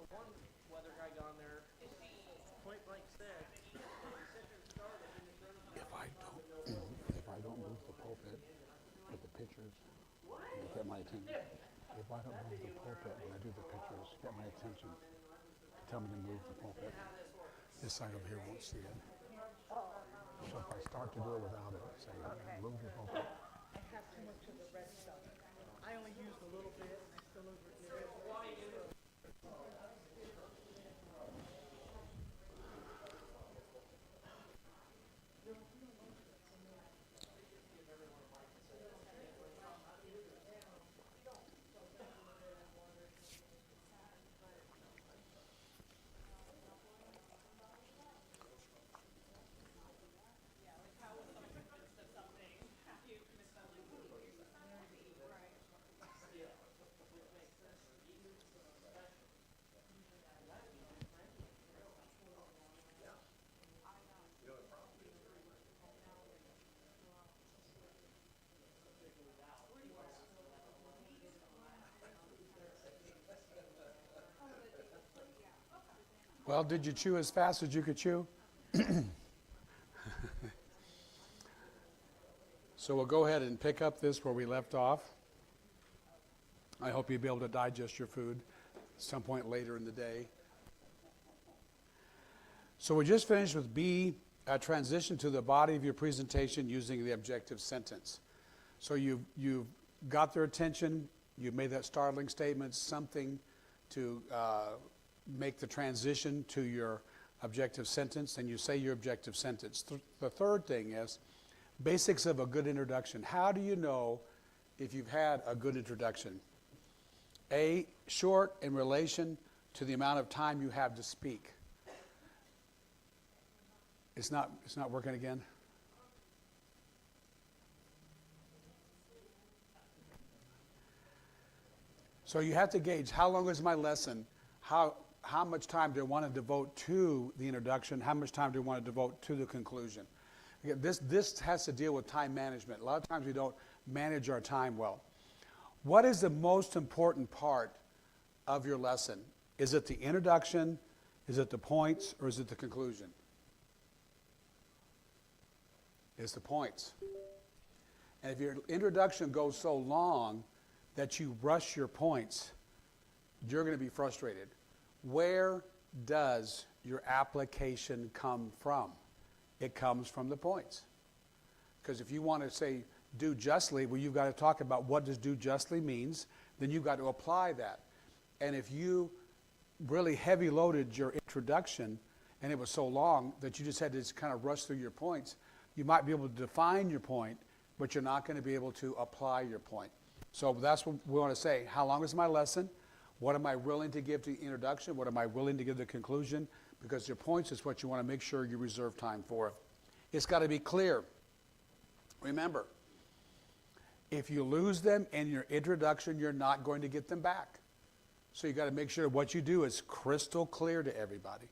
one weather guy got on there, point blank said, If I don't move the pulpit with the pictures, get my attention. If I don't move the pulpit when I do the pictures, get my attention. Tell me to move the pulpit. This side over here won't see it. So if I start to do it without it, say, move the pulpit. I have too much of the red stuff. I only used a little bit, and I still over. Well, did you chew as fast as you could chew? So we'll go ahead and pick up this where we left off. I hope you'll be able to digest your food at some point later in the day. So we just finished with B, transition to the body of your presentation using the objective sentence. So you've got their attention, you've made that startling statement, something to make the transition to your objective sentence, and you say your objective sentence. The third thing is basics of a good introduction. How do you know if you've had a good introduction? A, short in relation to the amount of time you have to speak. It's not working again? So you have to gauge how long is my lesson, how much time do I want to devote to the introduction, how much time do I want to devote to the conclusion. Again, this has to deal with time management. A lot of times we don't manage our time well. What is the most important part of your lesson? Is it the introduction, is it the points, or is it the conclusion? It's the points. And if your introduction goes so long that you rush your points, you're going to be frustrated. Where does your application come from? It comes from the points. Because if you want to say do justly, well, you've got to talk about what does do justly means, then you've got to apply that. And if you really heavy loaded your introduction and it was so long that you just had to just kind of rush through your points, you might be able to define your point, but you're not going to be able to apply your point. So that's what we want to say. How long is my lesson? What am I willing to give to the introduction? What am I willing to give to the conclusion? Because your points is what you want to make sure you reserve time for. It's got to be clear. Remember, if you lose them in your introduction, you're not going to get them back. So you got to make sure what you do is crystal clear to everybody.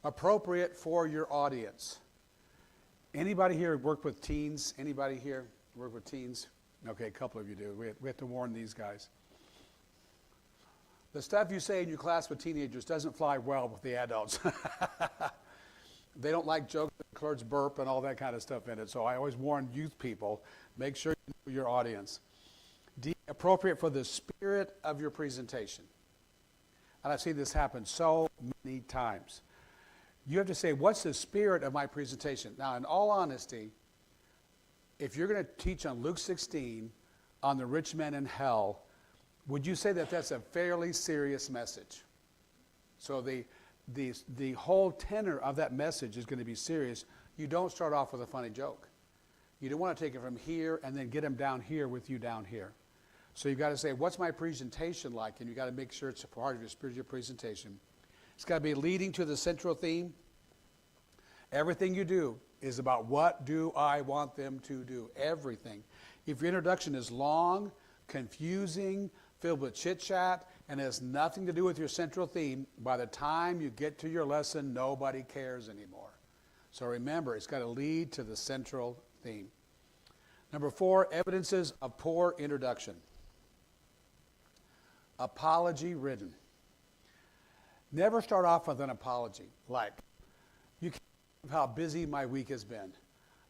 Appropriate for your audience. Anybody here work with teens? Anybody here work with teens? Okay, a couple of you do. We have to warn these guys. The stuff you say in your class with teenagers doesn't fly well with the adults. They don't like jokes, clerks burp, and all that kind of stuff in it. So I always warn youth people, make sure you know your audience. D, appropriate for the spirit of your presentation. And I've seen this happen so many times. You have to say, what's the spirit of my presentation? Now, in all honesty, if you're going to teach on Luke 16, on the rich man in hell, would you say that that's a fairly serious message? So the whole tenor of that message is going to be serious. You don't start off with a funny joke. You don't want to take it from here and then get them down here with you down here. So you've got to say, what's my presentation like? And you've got to make sure it's a part of your spiritual presentation. It's got to be leading to the central theme. Everything you do is about what do I want them to do. Everything. If your introduction is long, confusing, filled with chit-chat, and has nothing to do with your central theme, by the time you get to your lesson, nobody cares anymore. So remember, it's got to lead to the central theme. Number 4, evidences of poor introduction. Apology ridden. Never start off with an apology. Like, you can't believe how busy my week has been.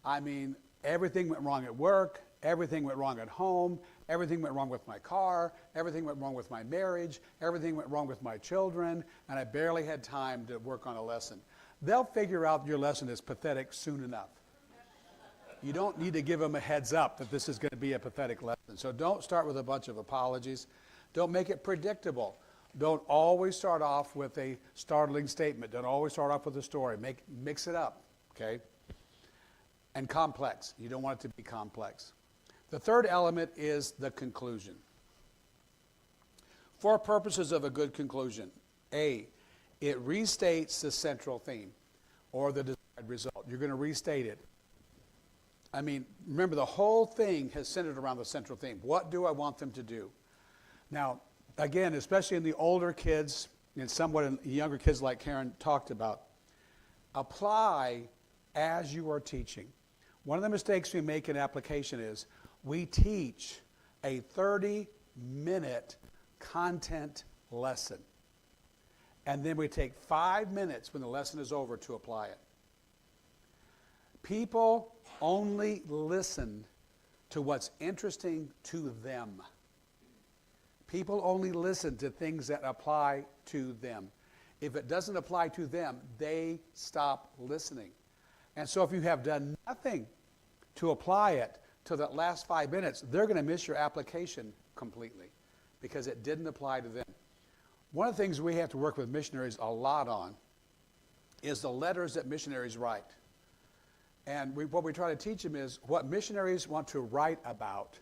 I mean, everything went wrong at work. Everything went wrong at home. Everything went wrong with my car. Everything went wrong with my marriage. Everything went wrong with my children. And I barely had time to work on a lesson. They'll figure out your lesson is pathetic soon enough. You don't need to give them a heads up that this is going to be a pathetic lesson. So don't start with a bunch of apologies. Don't make it predictable. Don't always start off with a startling statement. Don't always start off with a story. Mix it up, okay? And complex. You don't want it to be complex. The third element is the conclusion. For purposes of a good conclusion, A, it restates the central theme or the desired result. You're going to restate it. I mean, remember, the whole thing has centered around the central theme. What do I want them to do? Now, again, especially in the older kids and somewhat in younger kids like Karen talked about, apply as you are teaching. One of the mistakes we make in application is we teach a 30-minute content lesson. And then we take 5 minutes when the lesson is over to apply it. People only listen to what's interesting to them. People only listen to things that apply to them. If it doesn't apply to them, they stop listening. And so if you have done nothing to apply it to that last 5 minutes, they're going to miss your application completely because it didn't apply to them. One of the things we have to work with missionaries a lot on is the letters that missionaries write. And what we try to teach them is what missionaries want to write about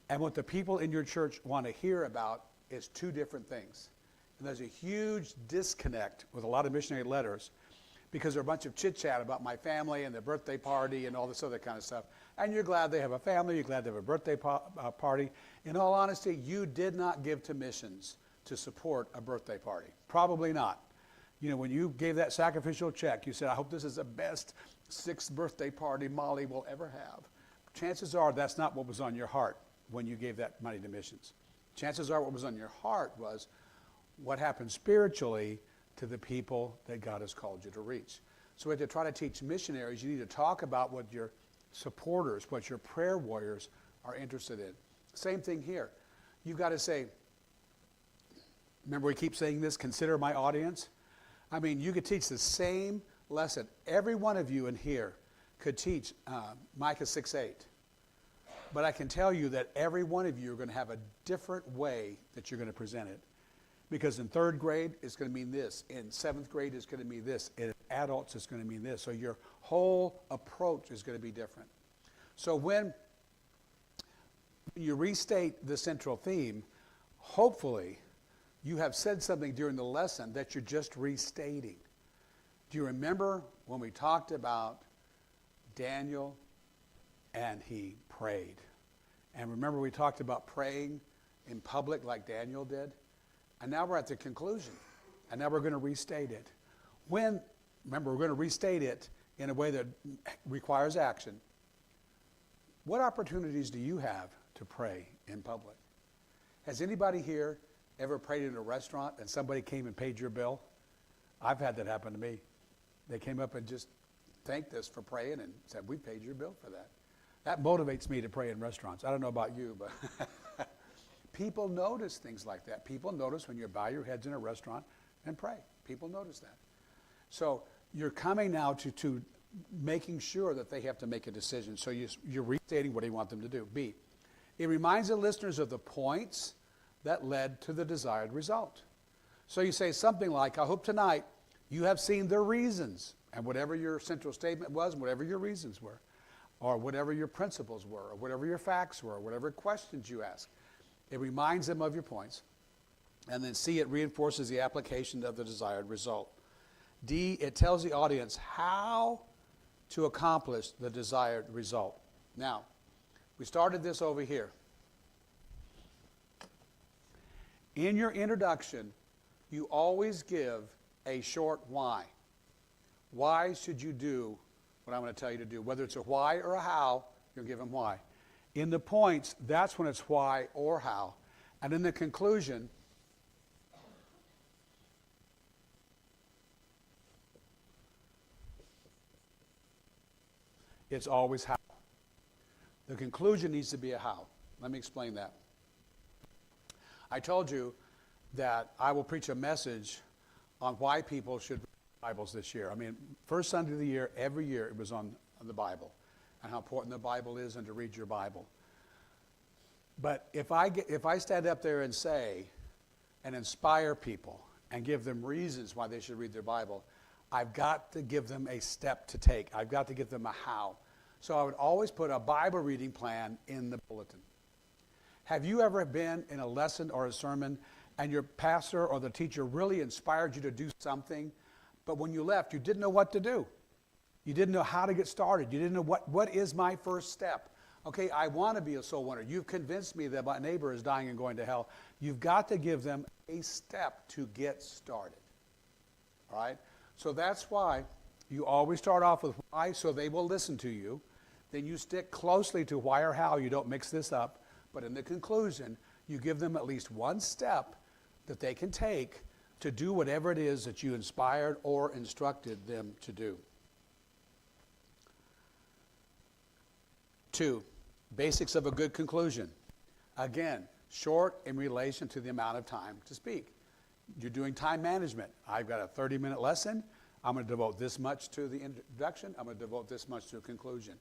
and what the people in your church want to hear about is two different things. And there's a huge disconnect with a lot of missionary letters because they're a bunch of chit-chat about my family and their birthday party and all this other kind of stuff. And you're glad they have a family, you're glad they have a birthday party. In all honesty, you did not give to missions to support a birthday party. Probably not. You know, when you gave that sacrificial check, you said, I hope this is the best 6th birthday party Molly will ever have. Chances are that's not what was on your heart when you gave that money to missions. Chances are what was on your heart was what happened spiritually to the people that God has called you to reach. So we have to try to teach missionaries, you need to talk about what your supporters, what your prayer warriors are interested in. Same thing here. You've got to say, remember we keep saying this, consider my audience. I mean, you could teach the same lesson. Every one of you in here could teach Micah 6:8. But I can tell you that every one of you are going to have a different way that you're going to present it. Because in 3rd grade, it's going to mean this. In 7th grade, it's going to mean this. In adults, it's going to mean this. So your whole approach is going to be different. So when you restate the central theme, hopefully you have said something during the lesson that you're just restating. Do you remember when we talked about Daniel and he prayed? And remember we talked about praying in public like Daniel did? And now we're at the conclusion. And now we're going to restate it. Remember, we're going to restate it in a way that requires action. What opportunities do you have to pray in public? Has anybody here ever prayed in a restaurant and somebody came and paid your bill? I've had that happen to me. They came up and just thanked us for praying and said, we paid your bill for that. That motivates me to pray in restaurants. I don't know about you, but people notice things like that. People notice when you bow your heads in a restaurant and pray. People notice that. So you're coming now to making sure that they have to make a decision. So you're restating what you want them to do. B, it reminds the listeners of the points that led to the desired result. So you say something like, I hope tonight you have seen the reasons, and whatever your central statement was, whatever your reasons were, or whatever your principles were, or whatever your facts were, or whatever questions you ask. It reminds them of your points. And then C, it reinforces the application of the desired result. D, it tells the audience how to accomplish the desired result. Now, we started this over here. In your introduction, you always give a short why. Why should you do what I'm going to tell you to do? Whether it's a why or a how, you'll give them why. In the points, that's when it's why or how. And in the conclusion, It's always how. The conclusion needs to be a how. Let me explain that. I told you that I will preach a message on why people should read Bibles this year. I mean, first Sunday of the year, every year, it was on the Bible and how important the Bible is and to read your Bible. But if I stand up there and say and inspire people and give them reasons why they should read their Bible, I've got to give them a step to take. I've got to give them a how. So I would always put a Bible reading plan in the bulletin. Have you ever been in a lesson or a sermon and your pastor or the teacher really inspired you to do something, but when you left, you didn't know what to do? You didn't know how to get started. You didn't know what is my first step? Okay, I want to be a soul winner. You've convinced me that my neighbor is dying and going to hell. You've got to give them a step to get started. All right? So that's why you always start off with why, so they will listen to you. Then you stick closely to why or how. You don't mix this up. But in the conclusion, you give them at least one step that they can take to do whatever it is that you inspired or instructed them to do. 2, basics of a good conclusion. Again, short in relation to the amount of time to speak. You're doing time management. I've got a 30-minute lesson. I'm going to devote this much to the introduction. I'm going to devote this much to a conclusion.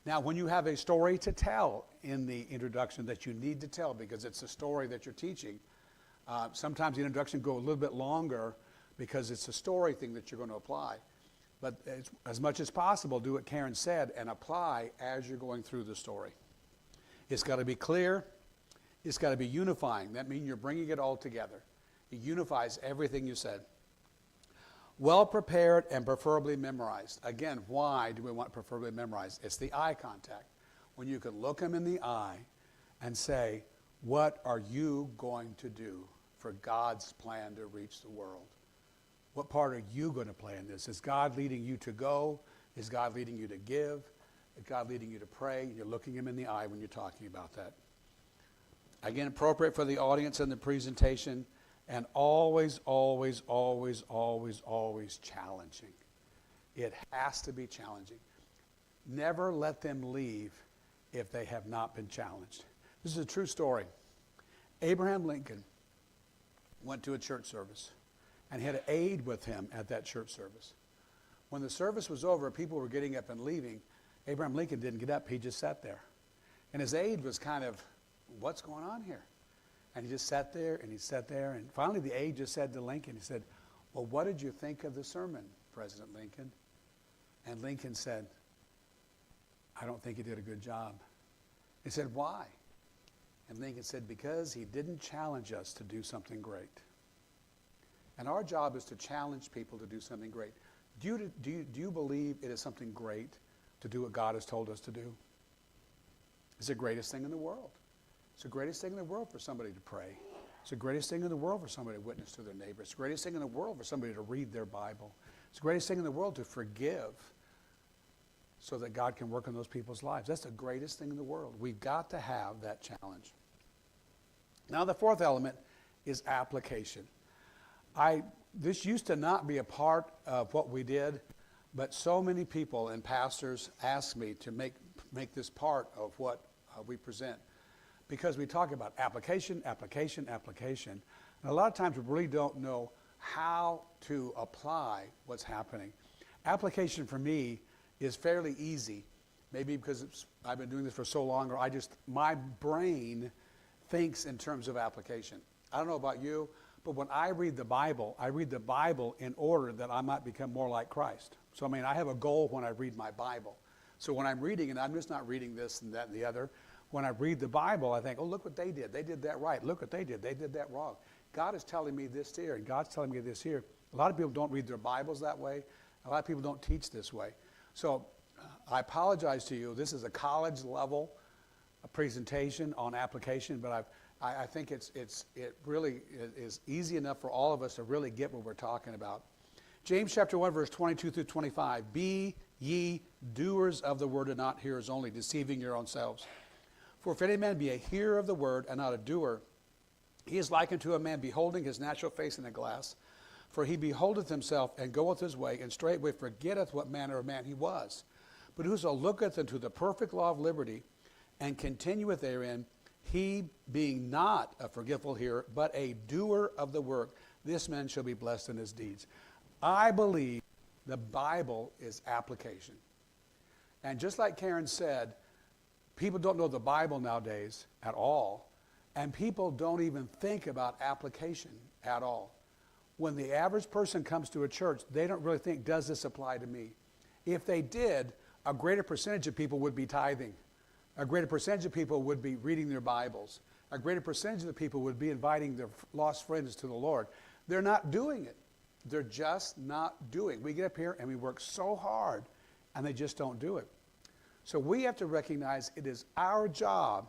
Now, when you have a story to tell in the introduction that you need to tell because it's a story that you're teaching, sometimes the introduction go a little bit longer because it's a story thing that you're going to apply. But as much as possible, do what Karen said and apply as you're going through the story. It's got to be clear. It's got to be unifying. That means you're bringing it all together. It unifies everything you said. Well prepared and preferably memorized. Again, why do we want preferably memorized? It's the eye contact. When you can look them in the eye and say, what are you going to do for God's plan to reach the world? What part are you going to play in this? Is God leading you to go? Is God leading you to give? Is God leading you to pray? You're looking him in the eye when you're talking about that. Again, appropriate for the audience and the presentation, and always, always, always, always, always challenging. It has to be challenging. Never let them leave if they have not been challenged. This is a true story. Abraham Lincoln went to a church service and had an aide with him at that church service. When the service was over, people were getting up and leaving. Abraham Lincoln didn't get up. He just sat there. And his aide was kind of, what's going on here? And he just sat there, and he sat there. And finally, the aide just said to Lincoln, he said, well, what did you think of the sermon, President Lincoln? And Lincoln said, I don't think he did a good job. He said, why? And Lincoln said, because he didn't challenge us to do something great. And our job is to challenge people to do something great. Do you believe it is something great to do what God has told us to do? It's the greatest thing in the world. It's the greatest thing in the world for somebody to pray. It's the greatest thing in the world for somebody to witness to their neighbor. It's the greatest thing in the world for somebody to read their Bible. It's the greatest thing in the world to forgive so that God can work in those people's lives. That's the greatest thing in the world. We've got to have that challenge. Now, the fourth element is application. This used to not be a part of what we did, but so many people and pastors ask me to make this part of what we present, because we talk about application, application, application. And a lot of times we really don't know how to apply what's happening. Application for me is fairly easy, maybe because I've been doing this for so long, or my brain thinks in terms of application. I don't know about you, but when I read the Bible in order that I might become more like Christ. So, I have a goal when I read my Bible. So when I'm reading it, I'm just not reading this and that and the other. When I read the Bible, I think, oh, look what they did. They did that right. Look what they did. They did that wrong. God is telling me this here, and God's telling me this here. A lot of people don't read their Bibles that way. A lot of people don't teach this way. So I apologize to you. This is a college level presentation on application, but I think it really is easy enough for all of us to really get what we're talking about. James chapter 1, verse 22 through 25. Be ye doers of the word and not hearers only, deceiving your own selves. For if any man be a hearer of the word and not a doer, he is like unto a man beholding his natural face in a glass. For he beholdeth himself and goeth his way, and straightway forgetteth what manner of man he was. But whoso looketh into the perfect law of liberty and continueth therein, he being not a forgetful hearer, but a doer of the work, this man shall be blessed in his deeds. I believe the Bible is application. And just like Karen said, people don't know the Bible nowadays at all, and people don't even think about application at all. When the average person comes to a church, they don't really think, does this apply to me? If they did, a greater percentage of people would be tithing. A greater percentage of people would be reading their Bibles. A greater percentage of the people would be inviting their lost friends to the Lord. They're not doing it. They're just not doing it. We get up here and we work so hard, and they just don't do it. So we have to recognize it is our job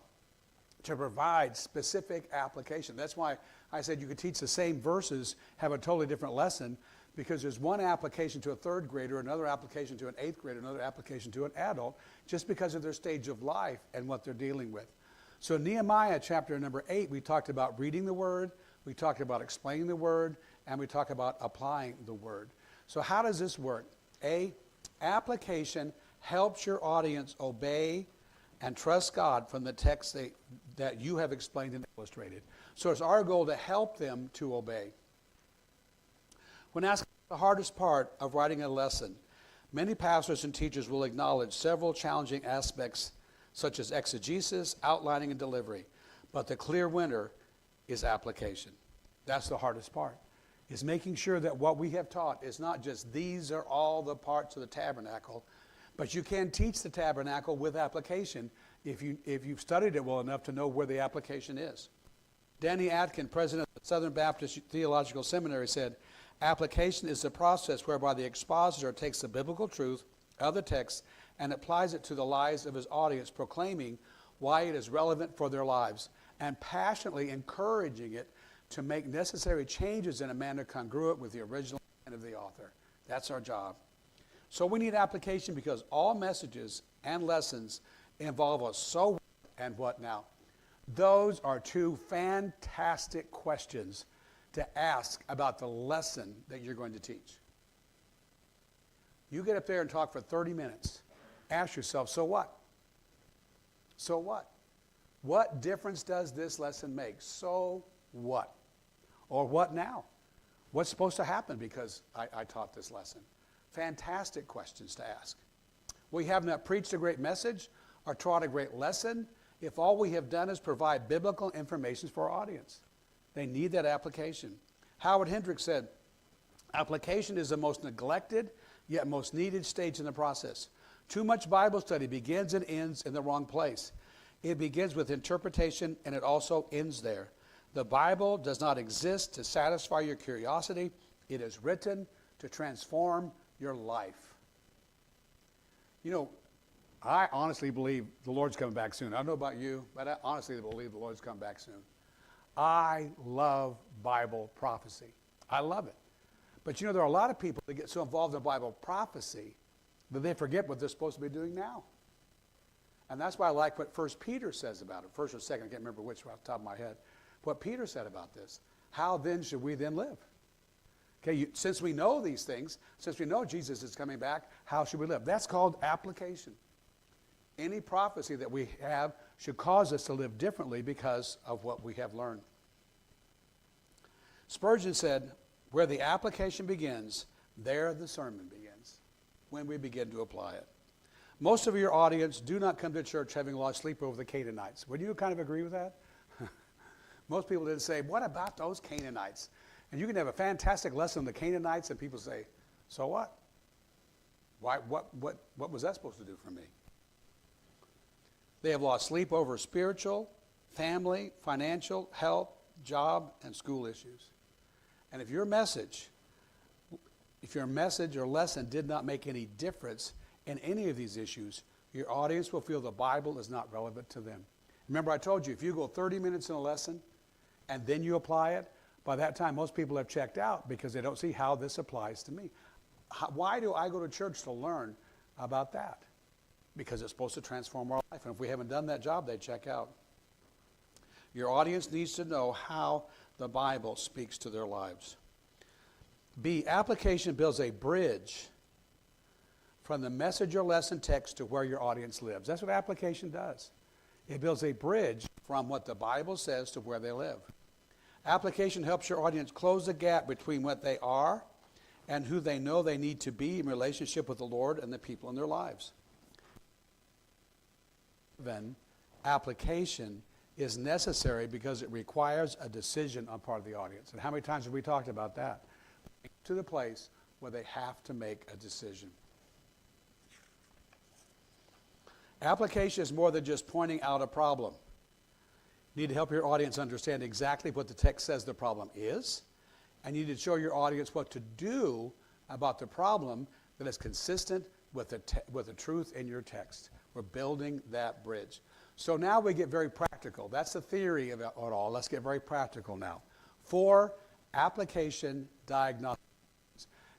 to provide specific application. That's why I said you could teach the same verses, have a totally different lesson, because there's one application to a third grader, another application to an eighth grader, another application to an adult, just because of their stage of life and what they're dealing with. So Nehemiah chapter number 8, we talked about reading the word, we talked about explaining the word, and we talked about applying the word. So how does this work? Application helps your audience obey and trust God from the text that you have explained and illustrated. So it's our goal to help them to obey. When asked the hardest part of writing a lesson, many pastors and teachers will acknowledge several challenging aspects such as exegesis, outlining, and delivery. But the clear winner is application. That's the hardest part, is making sure that what we have taught is not just these are all the parts of the tabernacle, but you can teach the tabernacle with application if you've studied it well enough to know where the application is. Danny Atkin, president of the Southern Baptist Theological Seminary, said, application is the process whereby the expositor takes the biblical truth of the text and applies it to the lives of his audience, proclaiming why it is relevant for their lives and passionately encouraging it to make necessary changes in a manner congruent with the original intent of the author. That's our job. So we need application because all messages and lessons involve a so what and what now. Those are two fantastic questions to ask about the lesson that you're going to teach. You get up there and talk for 30 minutes. Ask yourself, so what? So what? What difference does this lesson make? So what? Or what now? What's supposed to happen because I taught this lesson? Fantastic questions to ask. We have not preached a great message or taught a great lesson if all we have done is provide biblical information for our audience. They need that application. Howard Hendricks said, application is the most neglected yet most needed stage in the process. Too much Bible study begins and ends in the wrong place. It begins with interpretation and it also ends there. The Bible does not exist to satisfy your curiosity. It is written to transform your life. You know, I honestly believe the Lord's coming back soon. I don't know about you, but I honestly believe the Lord's coming back soon. I love Bible prophecy. I love it. But you know, there are a lot of people that get so involved in Bible prophecy that they forget what they're supposed to be doing now. And that's why I like what 1 Peter says about it. First or second, I can't remember which off the top of my head. What Peter said about this. How then should we then live? Okay, since we know these things, since we know Jesus is coming back, how should we live? That's called application. Any prophecy that we have should cause us to live differently because of what we have learned. Spurgeon said, where the application begins, there the sermon begins, when we begin to apply it. Most of your audience do not come to church having lost sleep over the Canaanites. Would you kind of agree with that? Most people didn't say, what about those Canaanites? And you can have a fantastic lesson on the Canaanites and people say, so what? What was that supposed to do for me? They have lost sleep over spiritual, family, financial, health, job, and school issues. And if your message or lesson did not make any difference in any of these issues, your audience will feel the Bible is not relevant to them. Remember, I told you, if you go 30 minutes in a lesson and then you apply it, by that time most people have checked out because they don't see how this applies to me. Why do I go to church to learn about that? Because it's supposed to transform our life. And if we haven't done that job, they check out. Your audience needs to know how the Bible speaks to their lives. B, application builds a bridge from the message or lesson text to where your audience lives. That's what application does. It builds a bridge from what the Bible says to where they live. Application helps your audience close the gap between what they are and who they know they need to be in relationship with the Lord and the people in their lives. Then, application is necessary because it requires a decision on part of the audience. And how many times have we talked about that? To the place where they have to make a decision. Application is more than just pointing out a problem. You need to help your audience understand exactly what the text says the problem is, and you need to show your audience what to do about the problem that is consistent with the truth in your text. We're building that bridge. So now we get very practical. That's the theory of it all. Let's get very practical now. 4, application diagnostics.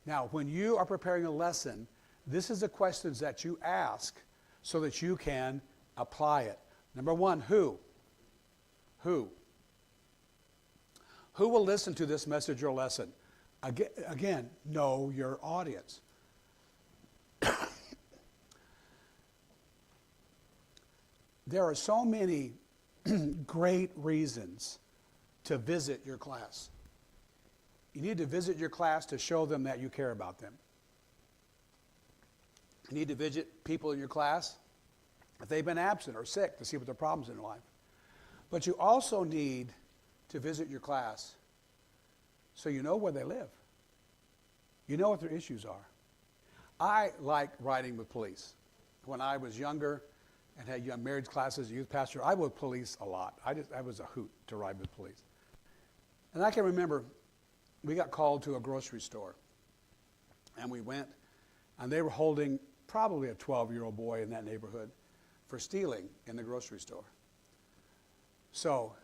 Now, when you are preparing a lesson, this is the questions that you ask so that you can apply it. Number 1, who? Who? Who will listen to this message or lesson? Again, know your audience. There are so many great reasons to visit your class. You need to visit your class to show them that you care about them. You need to visit people in your class if they've been absent or sick to see what their problems in their life. But you also need to visit your class so you know where they live. You know what their issues are. I like riding with police. When I was younger and had young marriage classes, youth pastor, I would police a lot. I was a hoot to ride with police. And I can remember we got called to a grocery store. And we went, and they were holding probably a 12-year-old boy in that neighborhood for stealing in the grocery store. So,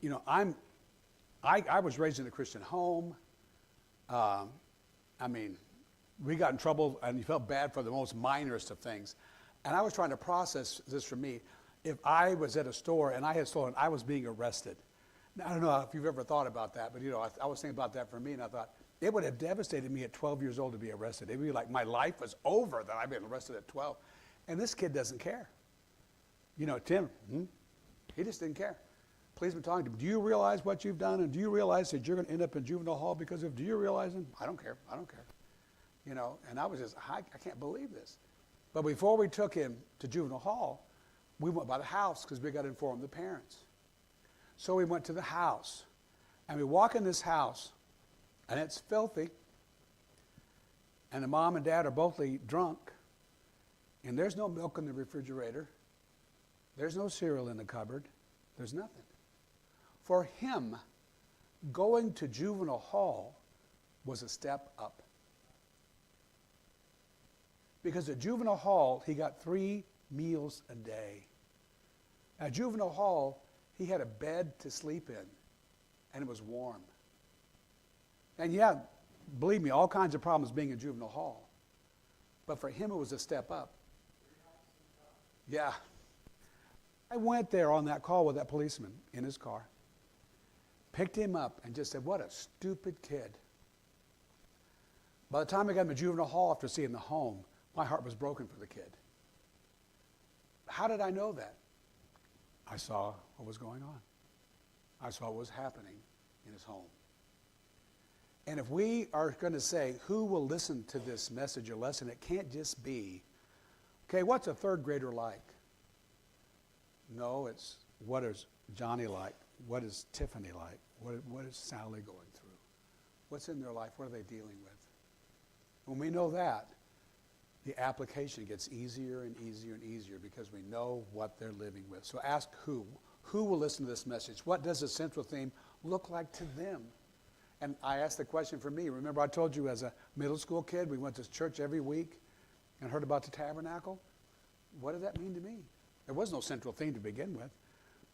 you know, I was raised in a Christian home. I mean, we got in trouble, and you felt bad for the most minorest of things. And I was trying to process this for me. If I was at a store and I had stolen, I was being arrested. Now, I don't know if you've ever thought about that, but, you know, I was thinking about that for me, and I thought, it would have devastated me at 12 years old to be arrested. It would be like my life was over that I've been arrested at 12. And this kid doesn't care. You know, Tim, he just didn't care. Policeman talking to him, do you realize what you've done? And do you realize that you're going to end up in juvenile hall because of, do you realize it? I don't care. I don't care. You know, and I was just, I can't believe this. But before we took him to juvenile hall, we went by the house because we got to inform the parents. So we went to the house. And we walk in this house, and it's filthy. And the mom and dad are both drunk. And there's no milk in the refrigerator. There's no cereal in the cupboard. There's nothing. For him, going to juvenile hall was a step up. Because at juvenile hall, he got 3 meals a day. At juvenile hall, he had a bed to sleep in, and it was warm. And yeah, believe me, all kinds of problems being in juvenile hall. But for him, it was a step up. Yeah. I went there on that call with that policeman in his car, picked him up, and just said, what a stupid kid. By the time I got him to juvenile hall after seeing the home, my heart was broken for the kid. How did I know that? I saw what was going on. I saw what was happening in his home. And if we are going to say, who will listen to this message or lesson, it can't just be, okay, what's a 3rd grader like? No, it's what is Johnny like? What is Tiffany like? What is Sally going through? What's in their life? What are they dealing with? When we know that, the application gets easier and easier and easier because we know what they're living with. So ask who. Who will listen to this message? What does the central theme look like to them? And I asked the question for me. Remember I told you as a middle school kid, we went to church every week and heard about the tabernacle? What did that mean to me? There was no central theme to begin with.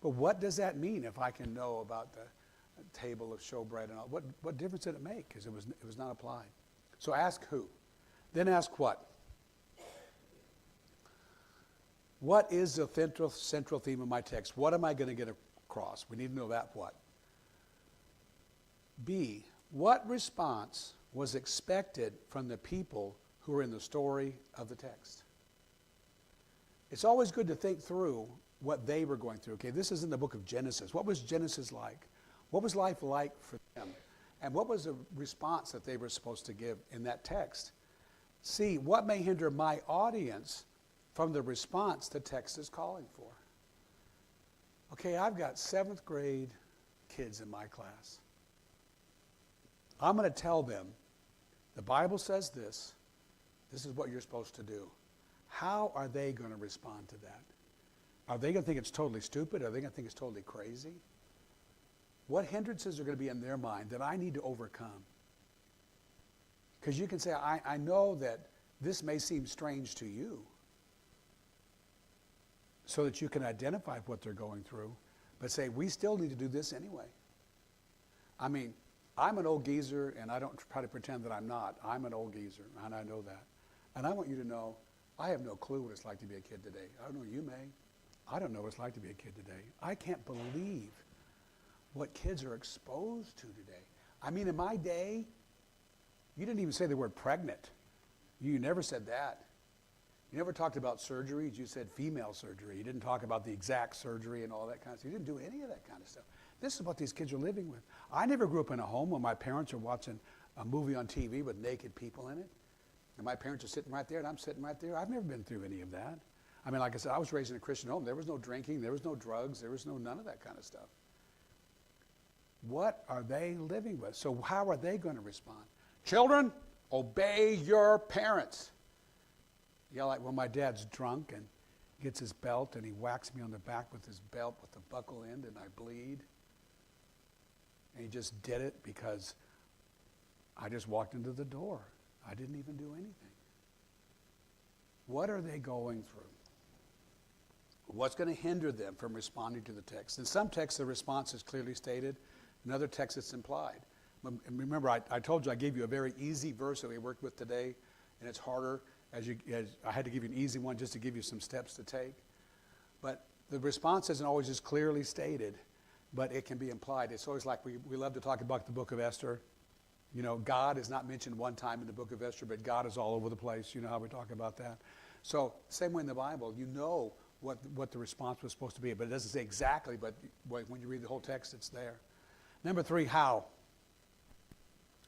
But what does that mean if I can know about the table of showbread and all? What difference did it make? Because it was not applied. So ask who. Then ask what. What is the central theme of my text? What am I going to get across? We need to know that what. B, what response was expected from the people who are in the story of the text. It's always good to think through what they were going through. Okay, this is in the book of Genesis. What was Genesis like? What was life like for them? And what was the response that they were supposed to give in that text? See, what may hinder my audience from the response the text is calling for? Okay, I've got 7th grade kids in my class. I'm going to tell them, the Bible says this. This is what you're supposed to do. How are they going to respond to that? Are they going to think it's totally stupid? Are they going to think it's totally crazy? What hindrances are going to be in their mind that I need to overcome? Because you can say, I know that this may seem strange to you, so that you can identify what they're going through, but say, we still need to do this anyway. I mean, I'm an old geezer, and I don't try to pretend that I'm not. I'm an old geezer, and I know that. And I want you to know, I have no clue what it's like to be a kid today. I don't know, you may. I don't know what it's like to be a kid today. I can't believe what kids are exposed to today. I mean, in my day, you didn't even say the word pregnant. You never said that. You never talked about surgeries. You said female surgery. You didn't talk about the exact surgery and all that kind of stuff. You didn't do any of that kind of stuff. This is what these kids are living with. I never grew up in a home where my parents are watching a movie on TV with naked people in it. And my parents are sitting right there and I'm sitting right there. I've never been through any of that. I mean, like I said, I was raised in a Christian home. There was no drinking. There was no drugs. There was none of that kind of stuff. What are they living with? So how are they going to respond? Children, obey your parents. Yeah, like when my dad's drunk and gets his belt and he whacks me on the back with his belt with the buckle end and I bleed. And he just did it because I just walked into the door. I didn't even do anything. What are they going through? What's going to hinder them from responding to the text? In some texts, the response is clearly stated. In other texts, it's implied. And remember, I told you I gave you a very easy verse that we worked with today, and it's harder as I had to give you an easy one just to give you some steps to take. But the response isn't always just clearly stated, but it can be implied. It's always like we love to talk about the book of Esther. You know, God is not mentioned one time in the book of Esther, but God is all over the place. You know how we talk about that. So same way in the Bible, you know what the response was supposed to be, but it doesn't say exactly, but when you read the whole text, it's there. Number 3, how.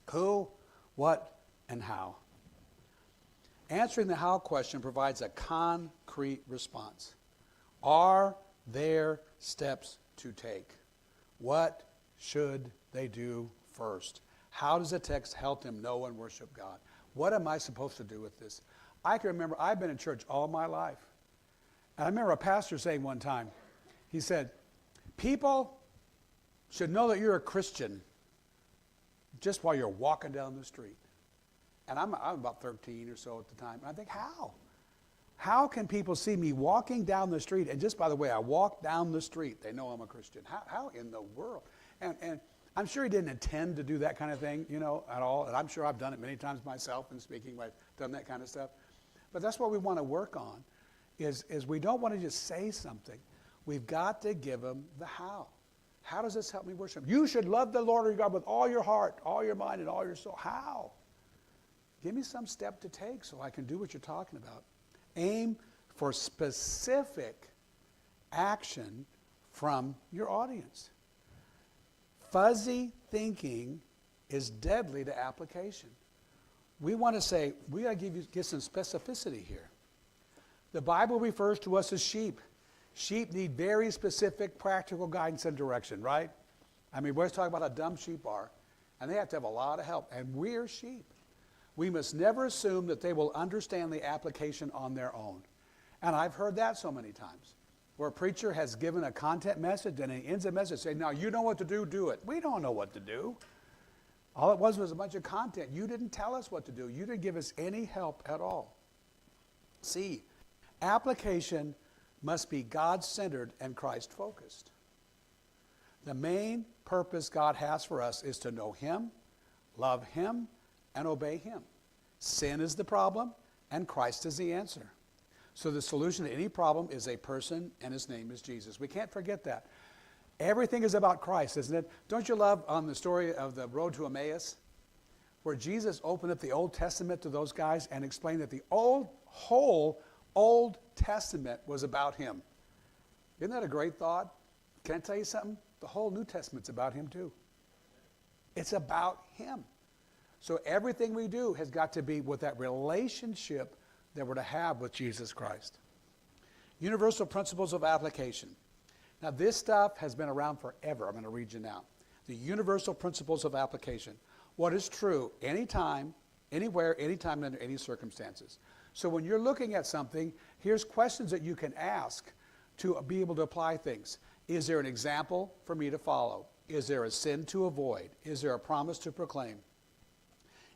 Who, what, and how. Answering the how question provides a concrete response. Are there steps to take? What should they do first? How does the text help them know and worship God? What am I supposed to do with this? I can remember, I've been in church all my life. And I remember a pastor saying one time, he said, people should know that you're a Christian just while you're walking down the street. And I'm about 13 or so at the time. And I think, how? How can people see me walking down the street? And just by the way, I walk down the street. They know I'm a Christian. How in the world? And I'm sure he didn't intend to do that kind of thing, you know, at all. And I'm sure I've done it many times myself in speaking. I've done that kind of stuff. But that's what we want to work on, is we don't want to just say something. We've got to give them the how. How does this help me worship? You should love the Lord your God with all your heart, all your mind, and all your soul. How? Give me some step to take so I can do what you're talking about. Aim for specific action from your audience. Fuzzy thinking is deadly to application. We want to say, we got to give some specificity here. The Bible refers to us as sheep. Sheep need very specific practical guidance and direction, right? I mean, we're talking about how dumb sheep are, and they have to have a lot of help, and we're sheep. We must never assume that they will understand the application on their own. And I've heard that so many times, where a preacher has given a content message and he ends the message saying, now you know what to do it. We don't know what to do. All it was a bunch of content. You didn't tell us what to do. You didn't give us any help at all. See, application must be God-centered and Christ-focused. The main purpose God has for us is to know Him, love Him, and obey Him. Sin is the problem, and Christ is the answer. So the solution to any problem is a person, and His name is Jesus. We can't forget that. Everything is about Christ, isn't it? Don't you love on the story of the road to Emmaus, where Jesus opened up the Old Testament to those guys and explained that the whole Old Testament was about him. Isn't that a great thought? Can I tell you something? The whole New Testament's about him too. It's about him. So everything we do has got to be with that relationship that we're to have with Jesus Christ. Universal principles of application. Now this stuff has been around forever. I'm going to read you now. The universal principles of application. What is true anytime, anywhere, anytime, under any circumstances. So when you're looking at something, here's questions that you can ask to be able to apply things. Is there an example for me to follow? Is there a sin to avoid? Is there a promise to proclaim?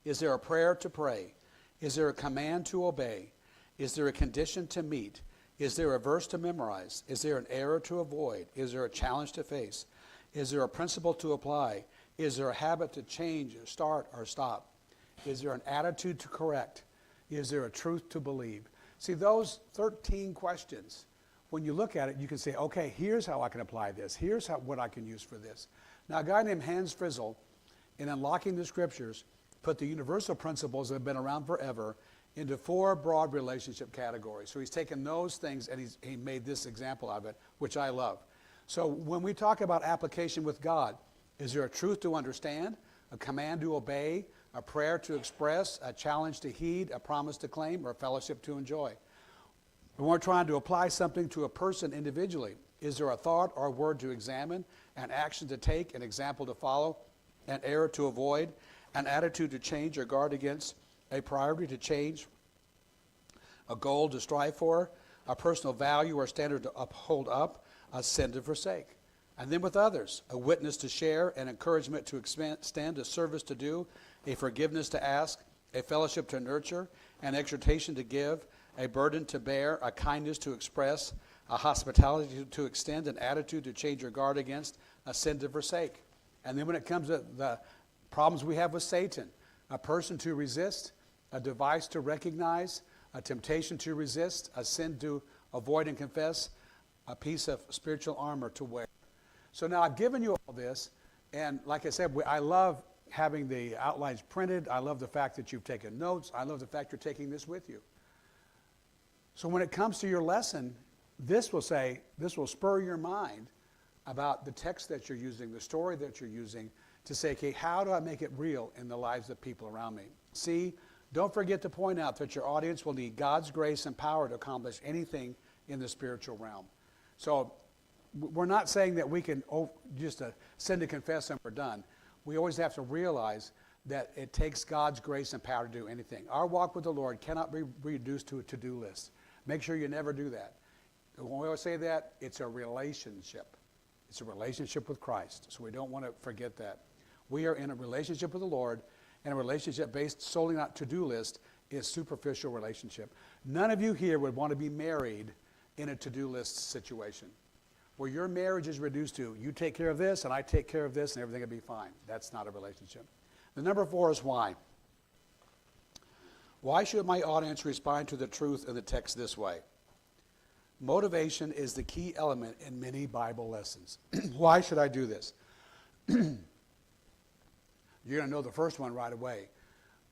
Is there a prayer to pray? Is there a command to obey? Is there a condition to meet? Is there a verse to memorize? Is there an error to avoid? Is there a challenge to face? Is there a principle to apply? Is there a habit to change, or start, or stop? Is there an attitude to correct? Is there a truth to believe? See, those 13 questions, when you look at it, you can say, okay, here's how I can apply this. Here's what I can use for this. Now, a guy named Hans Frizzle, in Unlocking the Scriptures, put the universal principles that have been around forever into 4 broad relationship categories. So he's taken those things and he made this example of it, which I love. So when we talk about application with God, is there a truth to understand, a command to obey, a prayer to express, a challenge to heed, a promise to claim, or a fellowship to enjoy? When we're trying to apply something to a person individually, is there a thought or a word to examine, an action to take, an example to follow, an error to avoid, an attitude to change or guard against, a priority to change, a goal to strive for, a personal value or standard to uphold up, a sin to forsake? And then with others, a witness to share, an encouragement to extend, a service to do, a forgiveness to ask, a fellowship to nurture, an exhortation to give, a burden to bear, a kindness to express, a hospitality to extend, an attitude to change or guard against, a sin to forsake. And then when it comes to the problems we have with Satan, a person to resist, a device to recognize, a temptation to resist, a sin to avoid and confess, a piece of spiritual armor to wear. So now I've given you all this, and like I said, I love having the outlines printed. I love the fact that you've taken notes. I love the fact you're taking this with you. So when it comes to your lesson, this will spur your mind about the text that you're using, the story that you're using, to say, okay, how do I make it real in the lives of people around me? See, don't forget to point out that your audience will need God's grace and power to accomplish anything in the spiritual realm. So we're not saying that we can just sin to confess and we're done. We always have to realize that it takes God's grace and power to do anything. Our walk with the Lord cannot be reduced to a to-do list. Make sure you never do that. When we always say that, it's a relationship. It's a relationship with Christ. So we don't want to forget that. We are in a relationship with the Lord, and a relationship based solely on to-do list is superficial relationship. None of you here would want to be married in a to-do list situation, where your marriage is reduced to, you take care of this, and I take care of this, and everything will be fine. That's not a relationship. The number 4 is why. Why should my audience respond to the truth in the text this way? Motivation is the key element in many Bible lessons. Why should I do this? You're going to know the first one right away.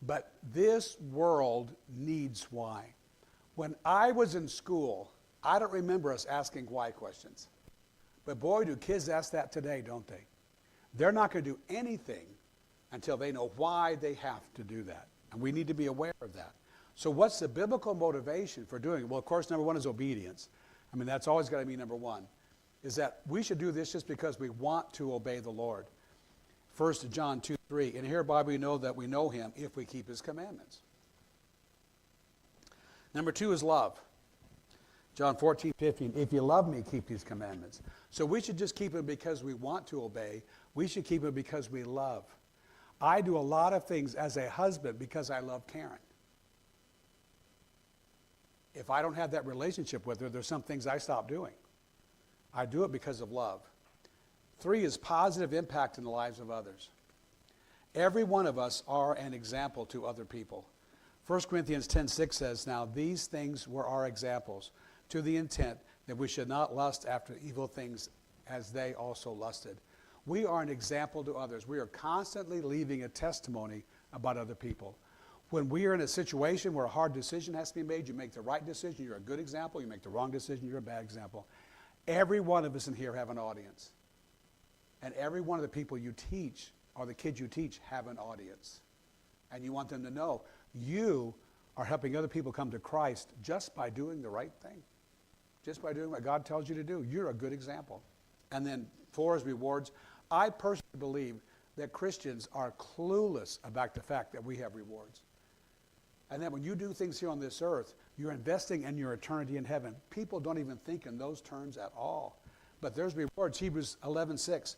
But this world needs why. When I was in school, I don't remember us asking why questions. But boy, do kids ask that today, don't they? They're not going to do anything until they know why they have to do that. And we need to be aware of that. So what's the biblical motivation for doing it? Well, of course, number 1 is obedience. I mean, that's always got to be number 1, is that we should do this just because we want to obey the Lord. 1 John 2:3, and hereby we know that we know him if we keep his commandments. Number 2 is love. John 14:15, if you love me, keep these commandments. So we should just keep them because we want to obey. We should keep them because we love. I do a lot of things as a husband because I love Karen. If I don't have that relationship with her, there's some things I stop doing. I do it because of love. 3 is positive impact in the lives of others. Every one of us are an example to other people. 1 Corinthians 10:6 says, now these things were our examples, to the intent that we should not lust after evil things as they also lusted. We are an example to others. We are constantly leaving a testimony about other people. When we are in a situation where a hard decision has to be made, you make the right decision, you're a good example. You make the wrong decision, you're a bad example. Every one of us in here have an audience. And every one of the people you teach or the kids you teach have an audience. And you want them to know you are helping other people come to Christ just by doing the right thing. Just by doing what God tells you to do. You're a good example. And then 4 is rewards. I personally believe that Christians are clueless about the fact that we have rewards. And that when you do things here on this earth, you're investing in your eternity in heaven. People don't even think in those terms at all. But there's rewards. Hebrews 11:6.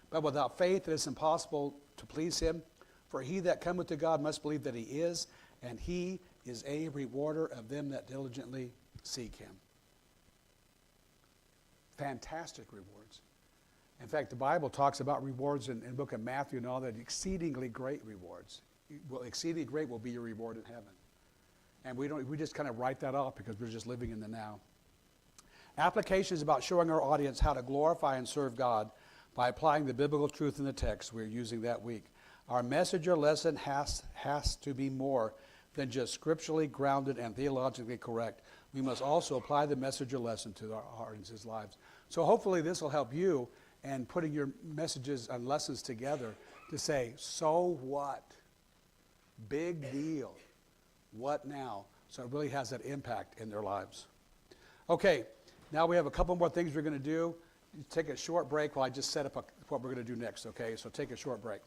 But without faith it is impossible to please him. For he that cometh to God must believe that he is, and he is a rewarder of them that diligently seek him. Fantastic rewards. In fact, the Bible talks about rewards in the book of Matthew and all that, exceedingly great rewards. Well, exceedingly great will be your reward in heaven. And we just kind of write that off because we're just living in the now. Application is about showing our audience how to glorify and serve God by applying the biblical truth in the text we're using that week. Our message or lesson has to be more than just scripturally grounded and theologically correct. We must also apply the message or lesson to our audience's lives. So hopefully this will help you in putting your messages and lessons together to say, so what? Big deal. What now? So it really has that impact in their lives. Okay, now we have a couple more things we're going to do. Take a short break while I just set up what we're going to do next, okay? So take a short break.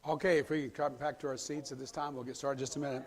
Okay, if we can come back to our seats at this time, we'll get started in just a minute.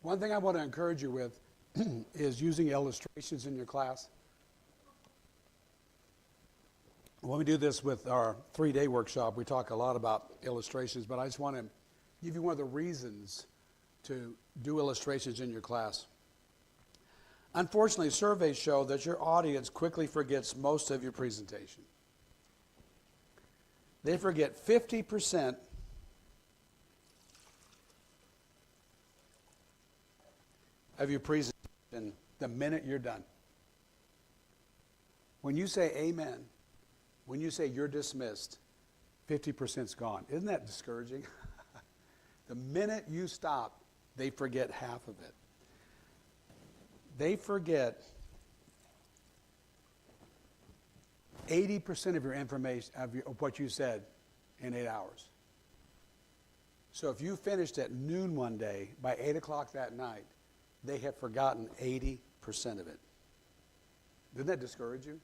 One thing I want to encourage you with is using illustrations in your class. When we do this with our 3-day workshop, we talk a lot about illustrations, but I just want to give you one of the reasons to do illustrations in your class. Unfortunately, surveys show that your audience quickly forgets most of your presentation. They forget 50% of your presentation the minute you're done. When you say amen, when you say you're dismissed, 50%'s gone. Isn't that discouraging? The minute you stop, they forget half of it. They forget 80% of your information, of what you said in 8 hours. So if you finished at noon one day, by 8 o'clock that night, they have forgotten 80% of it. Didn't that discourage you?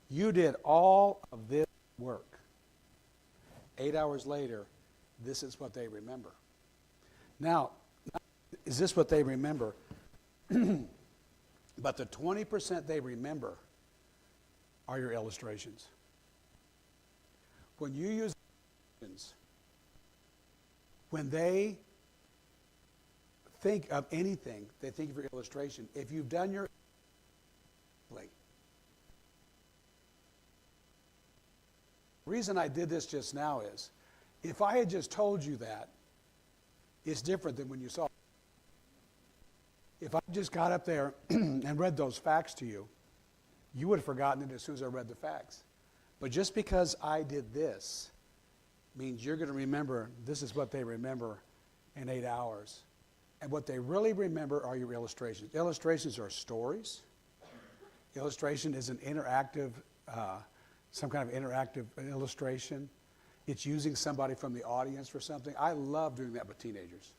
You did all of this work. 8 hours later, this is what they remember. Now, is this what they remember? But the 20% they remember are your illustrations. When you use illustrations, when they think of anything, they think of your illustration. If you've done your the reason I did this just now is, if I had just told you that, it's different than when you saw it. If I just got up there and read those facts to you, you would have forgotten it as soon as I read the facts. But just because I did this means you're going to remember, this is what they remember in 8 hours. And what they really remember are your illustrations. Illustrations are stories. Illustration is an interactive, some kind of interactive illustration. It's using somebody from the audience for something. I love doing that with teenagers.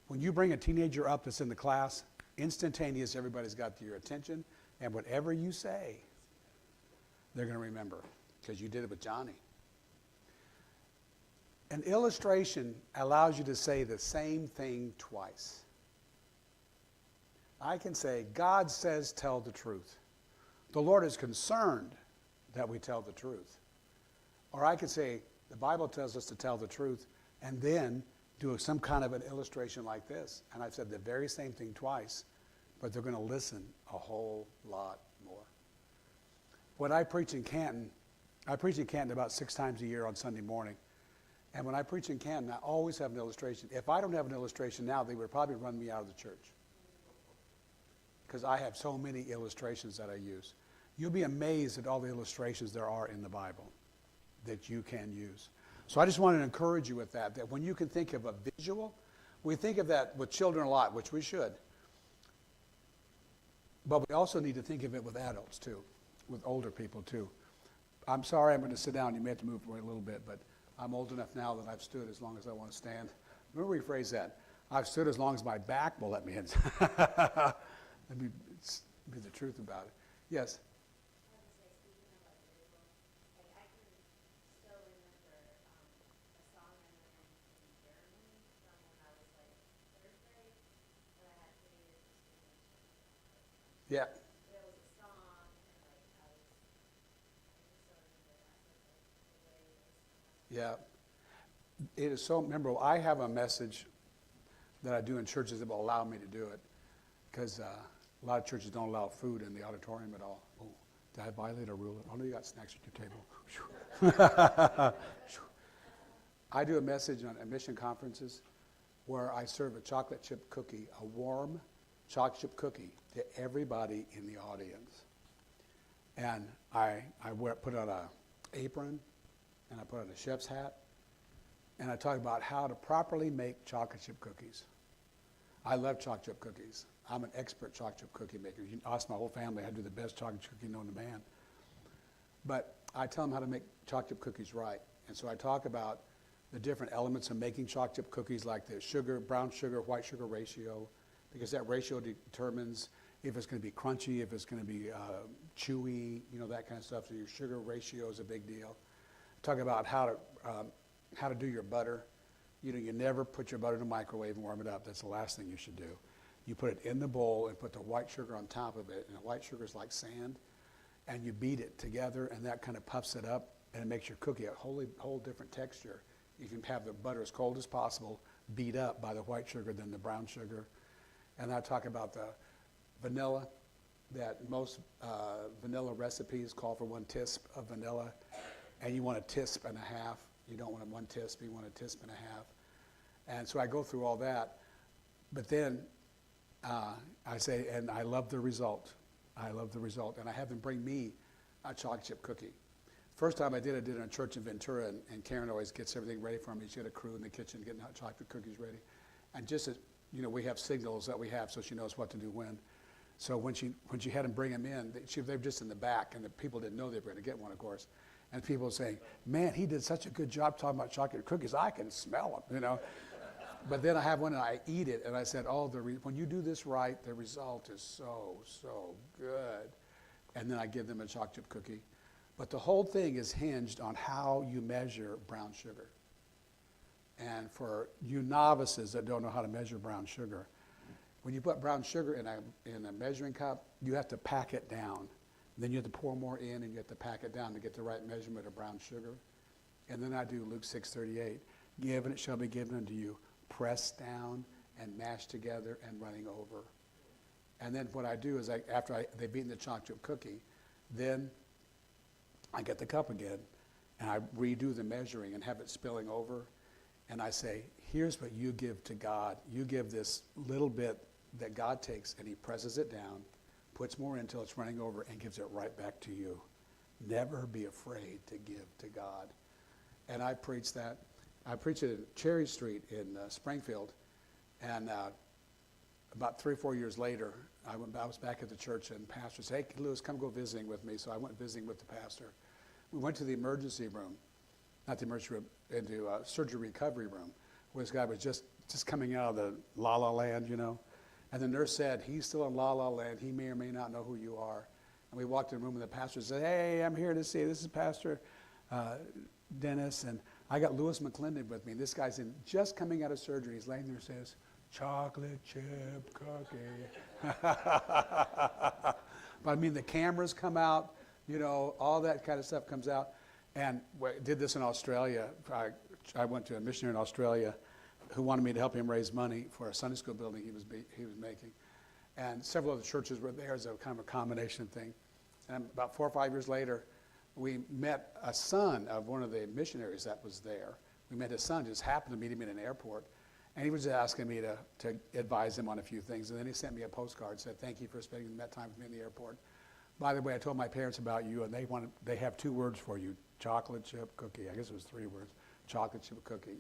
When you bring a teenager up that's in the class, instantaneous, everybody's got your attention, and whatever you say, they're going to remember, because you did it with Johnny. An illustration allows you to say the same thing twice. I can say, God says tell the truth. The Lord is concerned that we tell the truth. Or I could say, the Bible tells us to tell the truth, and then do some kind of an illustration like this. And I've said the very same thing twice, but they're going to listen a whole lot more. When I preach in Canton about 6 times a year on Sunday morning. And when I preach in Canton, I always have an illustration. If I don't have an illustration now, they would probably run me out of the church, because I have so many illustrations that I use. You'll be amazed at all the illustrations there are in the Bible that you can use. So I just want to encourage you with that when you can think of a visual, we think of that with children a lot, which we should. But we also need to think of it with adults too, with older people too. I'm sorry, I'm going to sit down. You may have to move away a little bit, but I'm old enough now that I've stood as long as I want to stand. Let me rephrase that. I've stood as long as my back will let me in. Let me be the truth about it. Yes? Yeah. Yeah. It is so memorable. I have a message that I do in churches that will allow me to do it, because A lot of churches don't allow food in the auditorium at all. Oh, did I violate a rule? Oh, no, you got snacks at your table. I do a message on mission conferences where I serve a chocolate chip cookie, a warm chocolate chip cookie to everybody in the audience. And I put on an apron, and I put on a chef's hat, and I talk about how to properly make chocolate chip cookies. I love chocolate chip cookies. I'm an expert chocolate chip cookie maker. You can ask my whole family. I do the best chocolate chip cookie known to man. But I tell them how to make chocolate chip cookies right. And so I talk about the different elements of making chocolate chip cookies, like the sugar, brown sugar, white sugar ratio, because that ratio determines if it's going to be crunchy, if it's going to be chewy, that kind of stuff. So your sugar ratio is a big deal. Talk about how to do your butter. You never put your butter in the microwave and warm it up. That's the last thing you should do. You put it in the bowl and put the white sugar on top of it, and the white sugar is like sand, and you beat it together, and that kind of puffs it up, and it makes your cookie a whole different texture. You can have the butter as cold as possible, beat up by the white sugar than the brown sugar. And I talk about the vanilla, that most vanilla recipes call for 1 tisp of vanilla, and you want a tisp and a half. You don't want 1 tisp, you want a tisp and a half. And so I go through all that, but then I say, and I love the result. I love the result. And I have them bring me a chocolate chip cookie. First time I did it in a church in Ventura, and Karen always gets everything ready for me. She had a crew in the kitchen getting hot chocolate cookies ready. And just as, we have signals that we have, so she knows what to do when. So when she had them bring them in, they were just in the back, and the people didn't know they were going to get one, of course. And people were saying, man, he did such a good job talking about chocolate cookies. I can smell them, But then I have one and I eat it, and I said, when you do this right, the result is so, so good. And then I give them a chocolate chip cookie. But the whole thing is hinged on how you measure brown sugar. And for you novices that don't know how to measure brown sugar, when you put brown sugar in a measuring cup, you have to pack it down. Then you have to pour more in, and you have to pack it down to get the right measurement of brown sugar. And then I do Luke 6:38, give and it shall be given unto you, pressed down and mashed together and running over. And then what I do is after they've eaten the chocolate chip cookie, then I get the cup again, and I redo the measuring and have it spilling over. And I say, here's what you give to God. You give this little bit that God takes, and he presses it down, puts more until it's running over, and gives it right back to you. Never be afraid to give to God. And I preach that. I preached it at Cherry Street in Springfield, and about 3 or 4 years later, I was back at the church, and the pastor said, hey, Lewis, come go visiting with me. So I went visiting with the pastor. We went to the emergency room, not the emergency room, into a surgery recovery room, where this guy was just coming out of the la-la land, And the nurse said, he's still in la-la land. He may or may not know who you are. And we walked in the room, and the pastor said, hey, I'm here to see you. This is Pastor Dennis, and I got Lewis McClendon with me. This guy's just coming out of surgery. He's laying there and says, chocolate chip cookie. But I mean, the cameras come out, all that kind of stuff comes out. And we did this in Australia. I went to a missionary in Australia who wanted me to help him raise money for a Sunday school building he was making. And several other churches were there as a kind of a combination thing. And about 4 or 5 years later, we met a son of one of the missionaries that was there. We met his son, just happened to meet him in an airport. And he was asking me to advise him on a few things. And then he sent me a postcard, said, thank you for spending that time with me in the airport. By the way, I told my parents about you, and they have 2 words for you, chocolate chip cookie. I guess it was 3 words, chocolate chip cookie,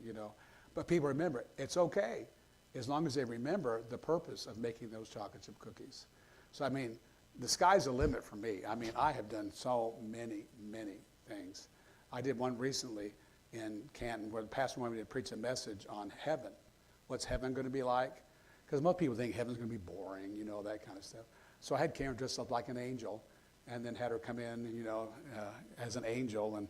But people remember it. It's okay, as long as they remember the purpose of making those chocolate chip cookies. So, I mean, the sky's the limit for me. I mean, I have done so many, many things. I did one recently in Canton where the pastor wanted me to preach a message on heaven. What's heaven going to be like? Because most people think heaven's going to be boring, that kind of stuff. So I had Karen dressed up like an angel, and then had her come in, as an angel, and,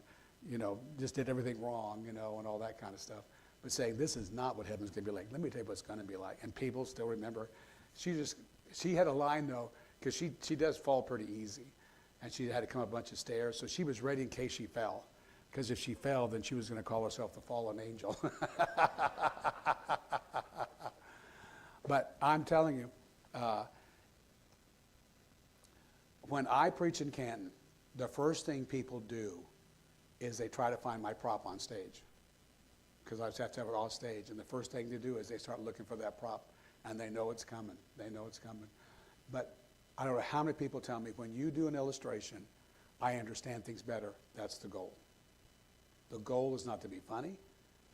just did everything wrong, and all that kind of stuff. But saying, this is not what heaven's going to be like. Let me tell you what it's going to be like. And people still remember. She had a line, though, because she does fall pretty easy. And she had to come up a bunch of stairs. So she was ready in case she fell. Because if she fell, then she was going to call herself the fallen angel. But I'm telling you, When I preach in Canton, the first thing people do is they try to find my prop on stage, because I just have to have it off stage. And the first thing they do is they start looking for that prop, and they know it's coming. They know it's coming. But I don't know how many people tell me, when you do an illustration, I understand things better. That's the goal. The goal is not to be funny.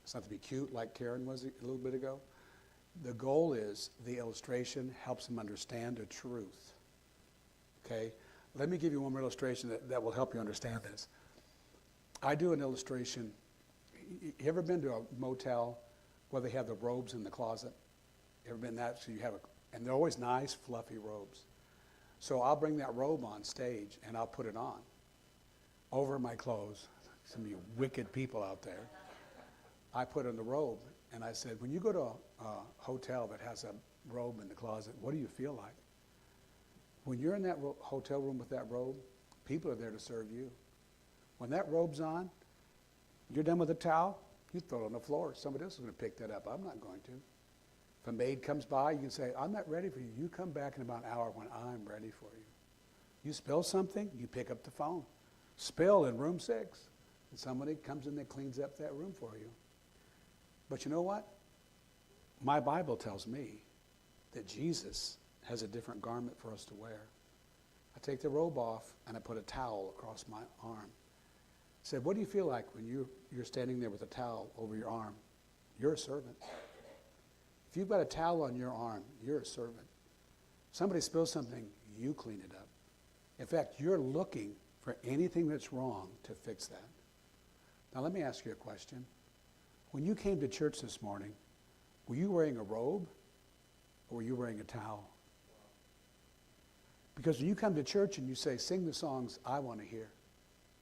It's not to be cute like Karen was a little bit ago. The goal is the illustration helps them understand the truth. Okay? Let me give you one more illustration that will help you understand this. I do an illustration. You ever been to a motel where they have the robes in the closet? You ever been that? So you have and they're always nice, fluffy robes. So I'll bring that robe on stage and I'll put it on over my clothes. Some of you wicked people out there. I put on the robe and I said, when you go to a hotel that has a robe in the closet, what do you feel like? When you're in that hotel room with that robe, people are there to serve you. When that robe's on, you're done with a towel, you throw it on the floor. Somebody else is going to pick that up. I'm not going to. If a maid comes by, you can say, I'm not ready for you. You come back in about an hour when I'm ready for you. You spill something, you pick up the phone. Spill in room 6. And somebody comes in that cleans up that room for you. But you know what? My Bible tells me that Jesus has a different garment for us to wear. I take the robe off and I put a towel across my arm. I said, what do you feel like when you're standing there with a towel over your arm? You're a servant. If you've got a towel on your arm, you're a servant. Somebody spills something, you clean it up. In fact, you're looking for anything that's wrong to fix that. Now let me ask you a question. When you came to church this morning, were you wearing a robe or were you wearing a towel? Because when you come to church and you say, sing the songs I want to hear,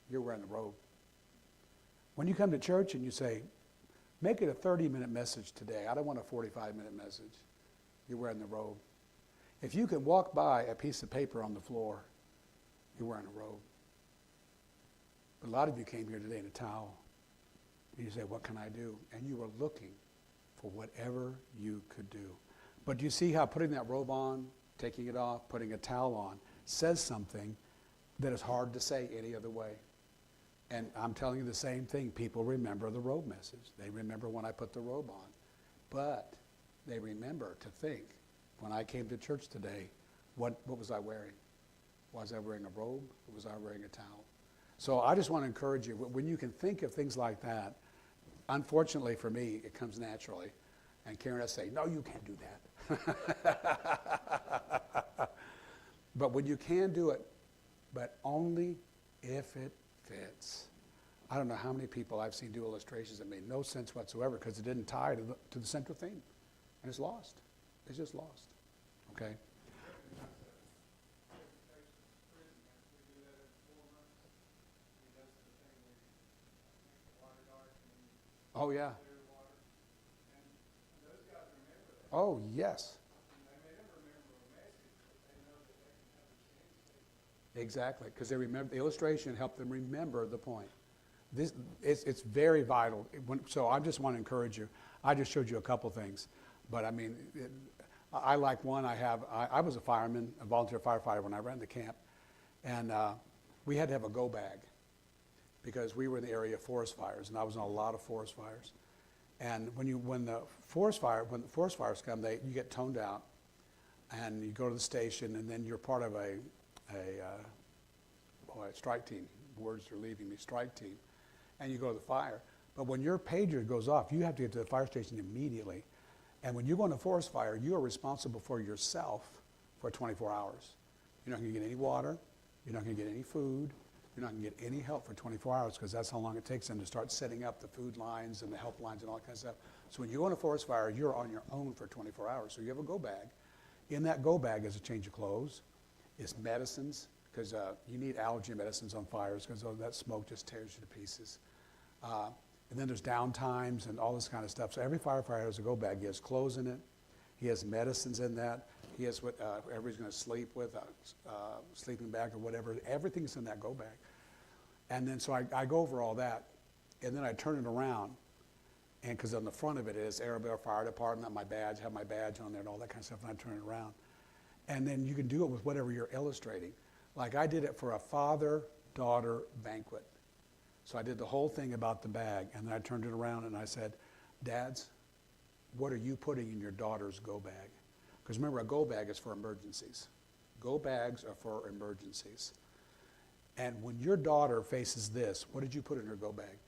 you're wearing a robe. When you come to church and you say, make it a 30-minute message today, I don't want a 45-minute message, you're wearing the robe. If you can walk by a piece of paper on the floor, you're wearing a robe. But a lot of you came here today in a towel. And you say, what can I do? And you were looking for whatever you could do. But do you see how putting that robe on, taking it off, putting a towel on, says something that is hard to say any other way? And I'm telling you the same thing. People remember the robe message. They remember when I put the robe on. But they remember to think, when I came to church today, what was I wearing? Was I wearing a robe or was I wearing a towel? So I just want to encourage you, when you can think of things like that, unfortunately for me, it comes naturally. And Karen will say, no, you can't do that. But when you can do it, but only if it fits. I don't know how many people I've seen do illustrations that made no sense whatsoever because it didn't tie to the central theme. And it's lost. It's just lost. Okay? Oh, yeah. Oh, yes. Exactly, because they remember the illustration helped them remember the point. It's very vital. So I just want to encourage you. I just showed you a couple things, but I mean, I like one. I was a fireman, a volunteer firefighter when I ran the camp, and we had to have a go bag because we were in the area of forest fires, and I was in a lot of forest fires. And when the forest fires come, you get toned out, and you go to the station, and then you're part of a strike team. Words are leaving me. Strike team, and you go to the fire. But when your pager goes off, you have to get to the fire station immediately. And when you go in a forest fire, you are responsible for yourself for 24 hours. You're not going to get any water. You're not going to get any food. You're not going to get any help for 24 hours because that's how long it takes them to start setting up the food lines and the help lines and all that kind of stuff. So when you go in a forest fire, you're on your own for 24 hours. So you have a go bag. In that go bag is a change of clothes, is medicines, because you need allergy medicines on fires because that smoke just tears you to pieces. And then there's downtimes and all this kind of stuff. So every firefighter has a go bag. He has clothes in it. He has medicines in that. He has what everybody's going to sleep with, sleeping bag or whatever. Everything's in that go bag. And then so I go over all that, and then I turn it around, and because on the front of it is Arabella Fire Department, my badge, have my badge on there and all that kind of stuff, and I turn it around. And then you can do it with whatever you're illustrating. Like I did it for a father-daughter banquet. So I did the whole thing about the bag, and then I turned it around and I said, dads, what are you putting in your daughter's go bag? Because remember, a go bag is for emergencies. Go bags are for emergencies. And when your daughter faces this, what did you put in her go bag?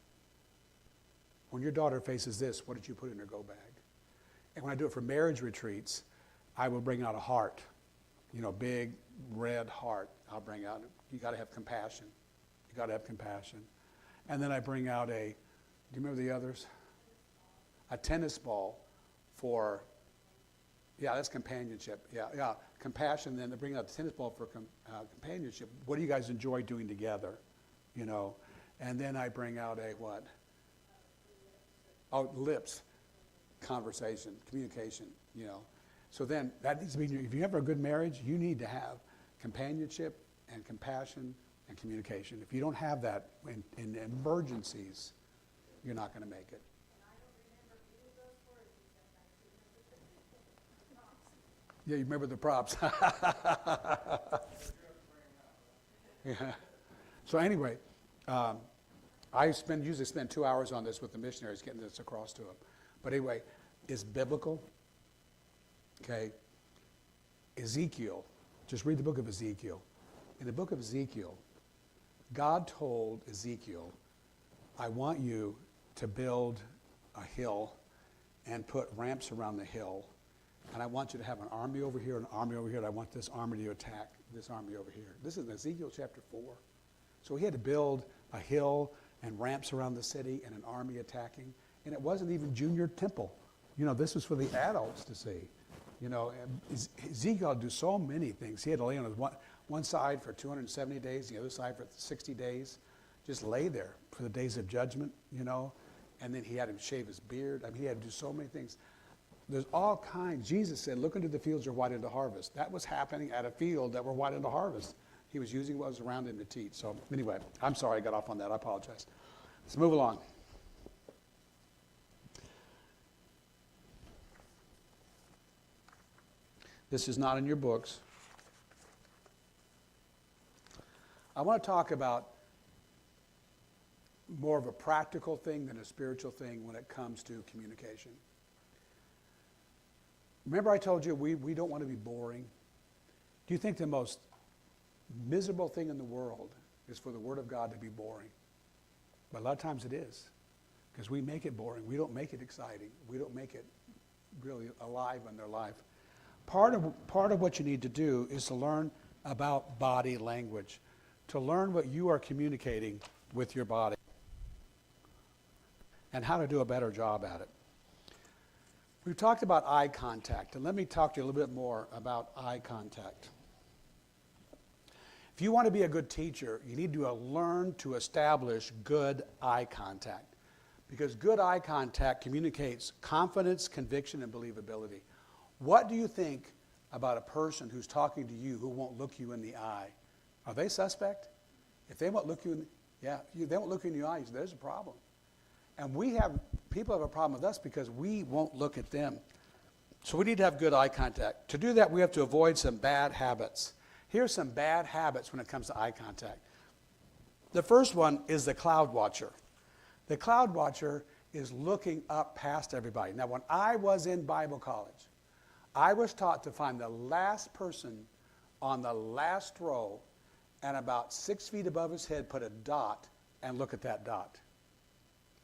When your daughter faces this, what did you put in her go bag? And when I do it for marriage retreats, I will bring out a heart, big red heart. I'll bring out, you got to have compassion. You got to have compassion. And then I bring out do you remember the others? A tennis ball for, that's companionship. Yeah, compassion. Then they bring out the tennis ball for companionship. What do you guys enjoy doing together? And then I bring out a what? Oh, lips. Conversation, communication, So then that needs to be, if you have a good marriage, you need to have companionship and compassion and communication. If you don't have that in emergencies, you're not going to make it. Yeah, you remember the props. Yeah. So anyway, I usually spend 2 hours on this with the missionaries, getting this across to them. But anyway, it's biblical. Okay. Ezekiel, just read the book of Ezekiel. In the book of Ezekiel, God told Ezekiel, I want you to build a hill and put ramps around the hill. And I want you to have an army over here, an army over here, and I want this army to attack this army over here. This is Ezekiel chapter 4. So he had to build a hill and ramps around the city and an army attacking. And it wasn't even junior temple. This was for the adults to see. Ezekiel had to do so many things. He had to lay on his one side for 270 days, the other side for 60 days. Just lay there for the days of judgment, And then he had him shave his beard. He had to do so many things. There's all kinds. Jesus said, look into the fields are white into harvest. That was happening at a field that were white into harvest. He was using what was around him to teach. So anyway, I'm sorry I got off on that. I apologize. Let's move along. This is not in your books. I want to talk about more of a practical thing than a spiritual thing when it comes to communication. Remember I told you we don't want to be boring? Do you think the most miserable thing in the world is for the Word of God to be boring? But a lot of times it is, because we make it boring. We don't make it exciting. We don't make it really alive in their life. Part of what you need to do is to learn about body language, to learn what you are communicating with your body, and how to do a better job at it. We've talked about eye contact, and let me talk to you a little bit more about eye contact. If you want to be a good teacher, you need to learn to establish good eye contact, because good eye contact communicates confidence, conviction, and believability. What do you think about a person who's talking to you who won't look you in the eye? Are they suspect? If they won't look you in, they won't look you in the eyes, there's a problem. And people have a problem with us because we won't look at them. So we need to have good eye contact. To do that, we have to avoid some bad habits. Here's some bad habits when it comes to eye contact. The first one is the cloud watcher. The cloud watcher is looking up past everybody. Now, when I was in Bible college, I was taught to find the last person on the last row and about 6 feet above his head put a dot and look at that dot.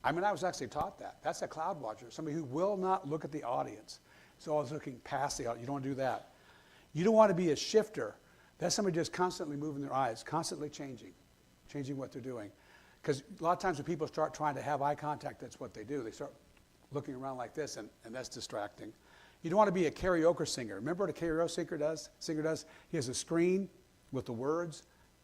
I was actually taught that. That's a cloud watcher, somebody who will not look at the audience. It's always looking past the audience. You don't want to do that. You don't want to be a shifter. That's somebody just constantly moving their eyes, constantly changing what they're doing. Because a lot of times when people start trying to have eye contact, that's what they do. They start looking around like this, and that's distracting. You don't want to be a karaoke singer. Remember what a karaoke singer does? He has a screen with the words,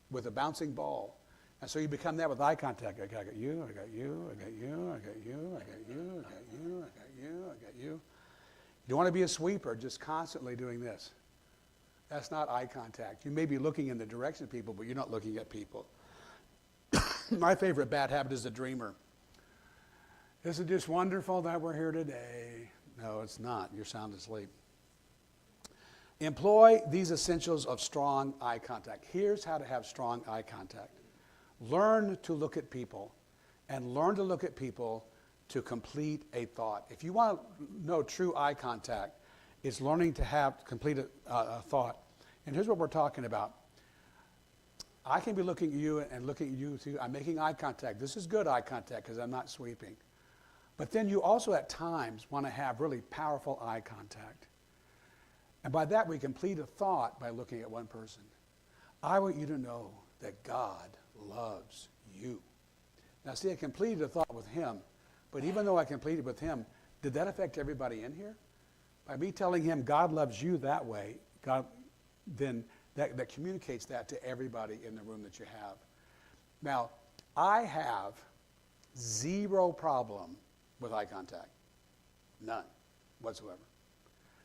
with a bouncing ball. And so you become that with eye contact. I got you, I got you, I got you, I got you, I got you, I got you, I got you, I got you. You don't want to be a sweeper, just constantly doing this. That's not eye contact. You may be looking in the direction of people, but you're not looking at people. My favorite bad habit is the dreamer. Isn't it just wonderful that we're here today? No, it's not. You're sound asleep. Employ these essentials of strong eye contact. Here's how to have strong eye contact. Learn to look at people, and learn to look at people to complete a thought. If you want to know true eye contact, it's learning to have complete a thought. And here's what we're talking about. I can be looking at you and looking at you too. I'm making eye contact. This is good eye contact because I'm not sweeping. But then you also at times want to have really powerful eye contact. And by that we complete a thought by looking at one person. I want you to know that God loves you. Now see, I completed a thought with him, but even though I completed with him, did that affect everybody in here? By me telling him God loves you that way, then that communicates that to everybody in the room that you have. Now, I have zero problem with eye contact. None whatsoever.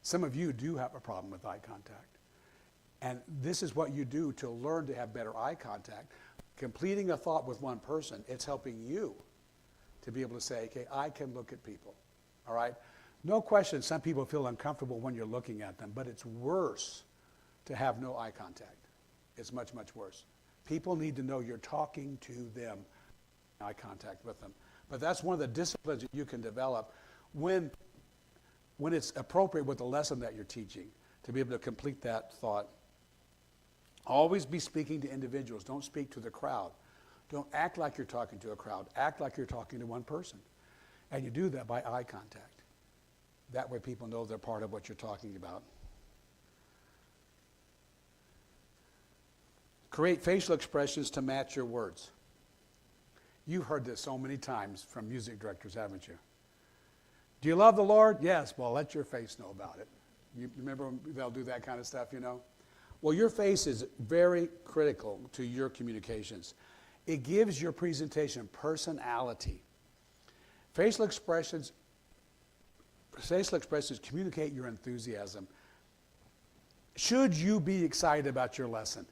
Some of you do have a problem with eye contact. And this is what you do to learn to have better eye contact. Completing a thought with one person, it's helping you to be able to say, okay, I can look at people. All right? No question, some people feel uncomfortable when you're looking at them, but it's worse to have no eye contact. It's much, much worse. People need to know you're talking to them, eye contact with them. But that's one of the disciplines that you can develop when it's appropriate with the lesson that you're teaching, to be able to complete that thought. Always be speaking to individuals. Don't speak to the crowd. Don't act like you're talking to a crowd. Act like you're talking to one person. And you do that by eye contact. That way people know they're part of what you're talking about. Create facial expressions to match your words. You've heard this so many times from music directors, haven't you? Do you love the Lord? Yes. Well, let your face know about it. You remember when they'll do that kind of stuff, you know? Well, your face is very critical to your communications. It gives your presentation personality. Facial expressions communicate your enthusiasm. Should you be excited about your lesson?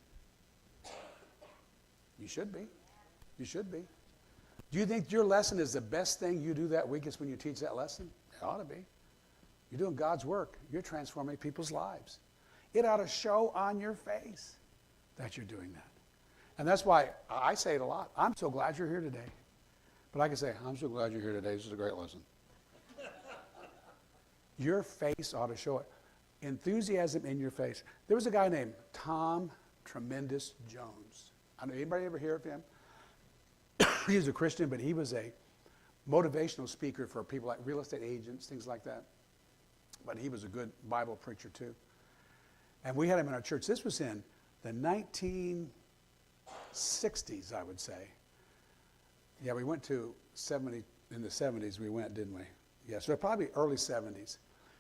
You should be. You should be. Do you think your lesson is the best thing you do that week is when you teach that lesson? It ought to be. You're doing God's work. You're transforming people's lives. It ought to show on your face that you're doing that. And that's why I say it a lot. I'm so glad you're here today. But I can say, I'm so glad you're here today. This is a great lesson. Your face ought to show it. Enthusiasm in your face. There was a guy named Tom Tremendous Jones. I know, anybody ever hear of him? He was a Christian, but he was a motivational speaker for people like real estate agents, things like that. But he was a good Bible preacher too. And we had him in our church. This was in the 1960s, I would say. Yeah, we went to in the 70s we went, didn't we? Yeah, so probably early 70s.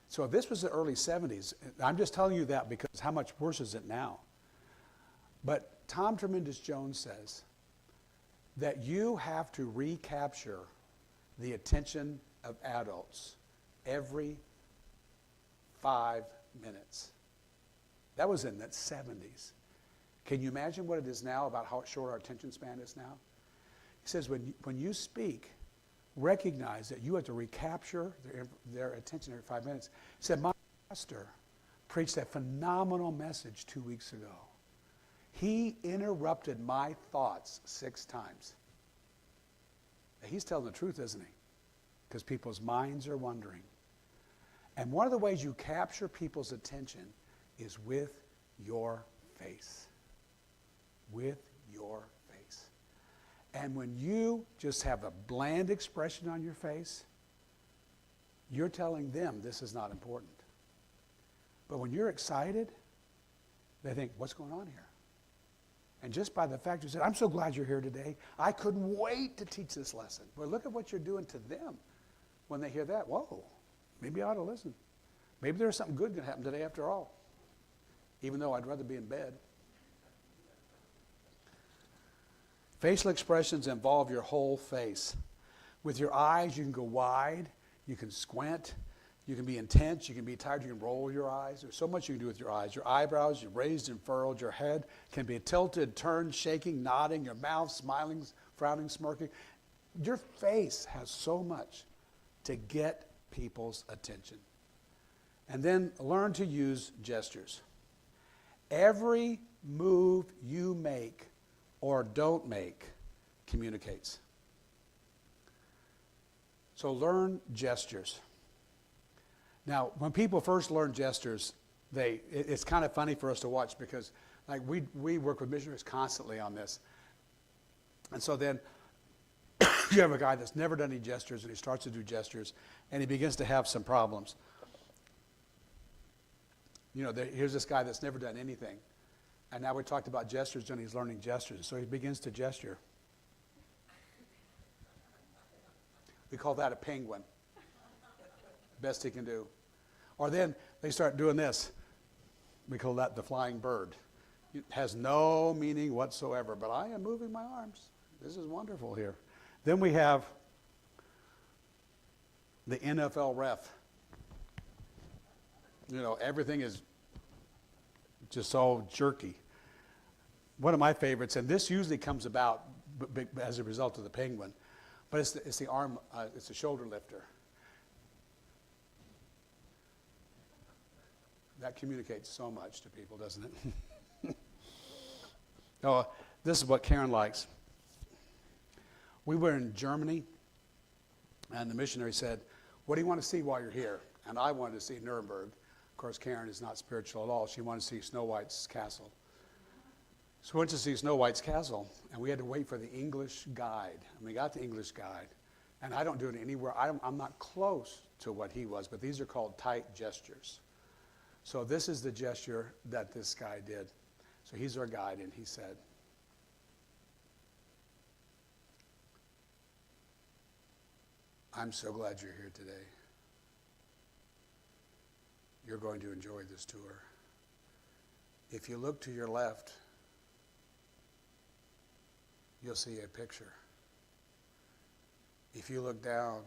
So if this was the early 70s, I'm just telling you that because how much worse is it now? But Tom Tremendous Jones says that you have to recapture the attention of adults every 5 minutes. That was in the 70s. Can you imagine what it is now about how short our attention span is now? He says when you speak, recognize that you have to recapture their attention every 5 minutes. He said, my pastor preached a phenomenal message 2 weeks ago. He interrupted my thoughts 6 times. He's telling the truth, isn't he? Because people's minds are wandering. And one of the ways you capture people's attention is with your face. With your face. And when you just have a bland expression on your face, you're telling them this is not important. But when you're excited, they think, what's going on here? And just by the fact you said, I'm so glad you're here today. I couldn't wait to teach this lesson. Well, look at what you're doing to them when they hear that. Whoa, maybe I ought to listen. Maybe there's something good going to happen today after all, even though I'd rather be in bed. Facial expressions involve your whole face. With your eyes, you can go wide, you can squint, you can be intense, you can be tired, you can roll your eyes. There's so much you can do with your eyes. Your eyebrows, you're raised and furrowed. Your head can be tilted, turned, shaking, nodding. Your mouth, smiling, frowning, smirking. Your face has so much to get people's attention. And then learn to use gestures. Every move you make or don't make communicates. So learn gestures. Now, when people first learn gestures, it's kind of funny for us to watch because like we work with missionaries constantly on this. And so then you have a guy that's never done any gestures and he starts to do gestures and he begins to have some problems. Here's this guy that's never done anything. And now we talked about gestures and he's learning gestures. So he begins to gesture. We call that a penguin. Best he can do. Or then they start doing this. We call that the flying bird. It has no meaning whatsoever, but I am moving my arms. This is wonderful here. Then we have the NFL ref. Everything is just so jerky. One of my favorites, and this usually comes about as a result of the penguin, but it's the arm, it's the shoulder lifter. That communicates so much to people, doesn't it? Oh, this is what Karen likes. We were in Germany, and the missionary said, "What do you want to see while you're here?" And I wanted to see Nuremberg. Of course, Karen is not spiritual at all. She wanted to see Snow White's castle. So we went to see Snow White's castle, and we had to wait for the English guide. And we got the English guide, and I don't do it anywhere. I'm not close to what he was, but these are called tight gestures. So this is the gesture that this guy did. So he's our guide, and he said, "I'm so glad you're here today. You're going to enjoy this tour. If you look to your left, you'll see a picture. If you look down,"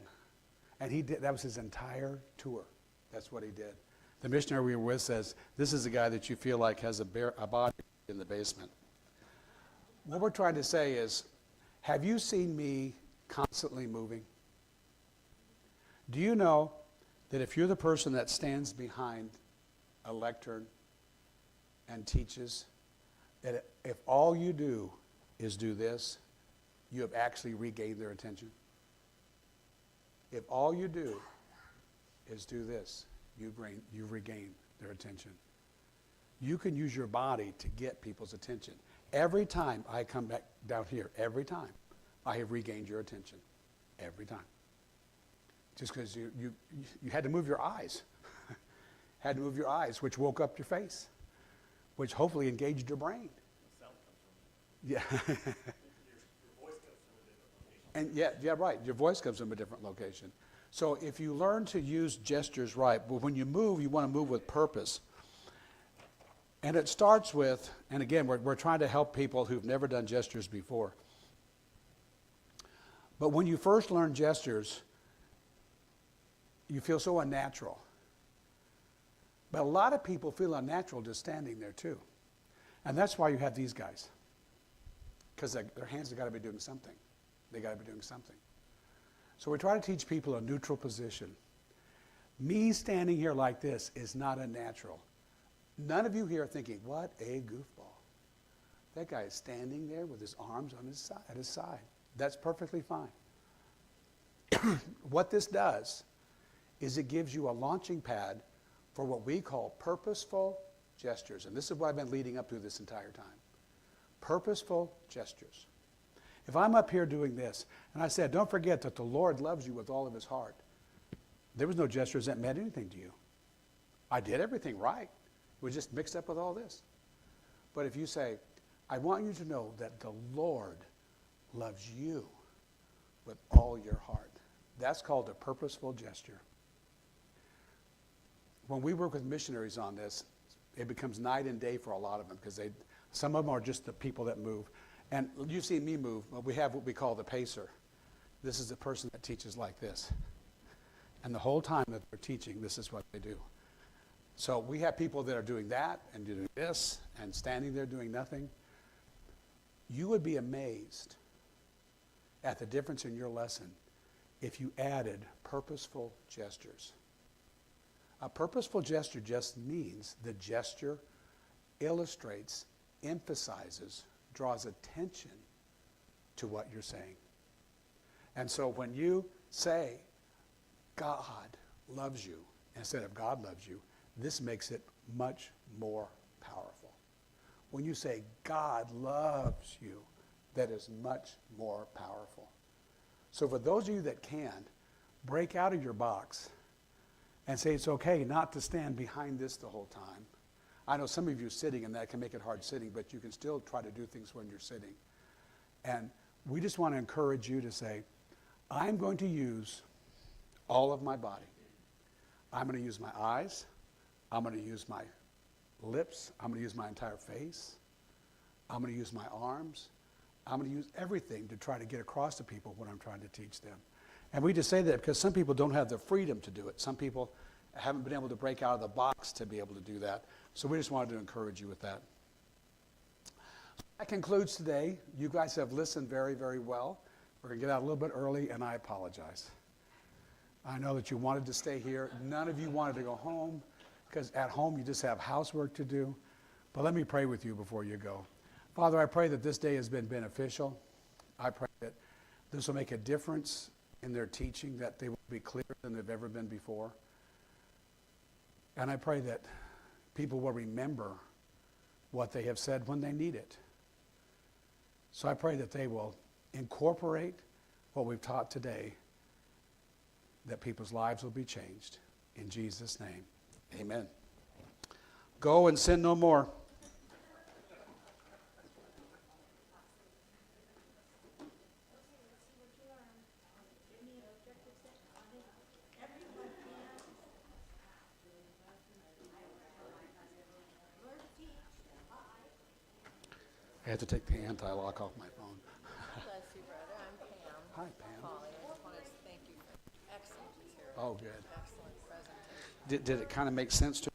and he did, that was his entire tour. That's what he did. The missionary we were with says, "This is a guy that you feel like has a body in the basement." What we're trying to say is, have you seen me constantly moving? Do you know that if you're the person that stands behind a lectern and teaches, that if all you do is do this, you have actually regained their attention? If all you do is do this, you regain their attention. You can use your body to get people's attention. Every time I come back down here, every time, I have regained your attention. Every time. Just because you had to move your eyes. Had to move your eyes, which woke up your face, which hopefully engaged your brain. Yeah. And yeah, right. Your voice comes from a different location. So if you learn to use gestures right, but when you move, you want to move with purpose. And it starts with, and again, we're trying to help people who've never done gestures before. But when you first learn gestures, you feel so unnatural. But a lot of people feel unnatural just standing there too. And that's why you have these guys. Because their hands have got to be doing something. They got to be doing something. So we try to teach people a neutral position. Me standing here like this is not unnatural. None of you here are thinking, "What a goofball." That guy is standing there with his arms on his side, at his side. That's perfectly fine. What this does is it gives you a launching pad for what we call purposeful gestures. And this is what I've been leading up to this entire time. Purposeful gestures. If I'm up here doing this, and I said, "Don't forget that the Lord loves you with all of his heart," there was no gestures that meant anything to you. I did everything right. It was just mixed up with all this. But if you say, "I want you to know that the Lord loves you with all your heart," that's called a purposeful gesture. When we work with missionaries on this, it becomes night and day for a lot of them because some of them are just the people that move. And you've seen me move. We have what we call the pacer. This is the person that teaches like this. And the whole time that they're teaching, this is what they do. So we have people that are doing that and doing this and standing there doing nothing. You would be amazed at the difference in your lesson if you added purposeful gestures. A purposeful gesture just means the gesture illustrates, emphasizes, draws attention to what you're saying. And so when you say, God loves you, instead of God loves you, this makes it much more powerful. When you say, God loves you, that is much more powerful. So for those of you that can, break out of your box and say it's okay not to stand behind this the whole time. I know some of you are sitting, and that can make it hard sitting, but you can still try to do things when you're sitting. And we just want to encourage you to say, I'm going to use all of my body. I'm going to use my eyes. I'm going to use my lips. I'm going to use my entire face. I'm going to use my arms. I'm going to use everything to try to get across to people what I'm trying to teach them. And we just say that because some people don't have the freedom to do it. Some people haven't been able to break out of the box to be able to do that. So we just wanted to encourage you with that. That concludes today. You guys have listened very, very well. We're going to get out a little bit early, and I apologize. I know that you wanted to stay here. None of you wanted to go home, because at home you just have housework to do. But let me pray with you before you go. Father, I pray that this day has been beneficial. I pray that this will make a difference in their teaching, that they will be clearer than they've ever been before. And I pray that people will remember what they have said when they need it. So I pray that they will incorporate what we've taught today, that people's lives will be changed. In Jesus' name, amen. Go and sin no more. I have to take the anti-lock off my phone. Bless you, brother. I'm Pam. Hi, Pam. Polly. I just wanted to thank you for excellent material. Oh, good. Excellent presentation. Did it kind of make sense to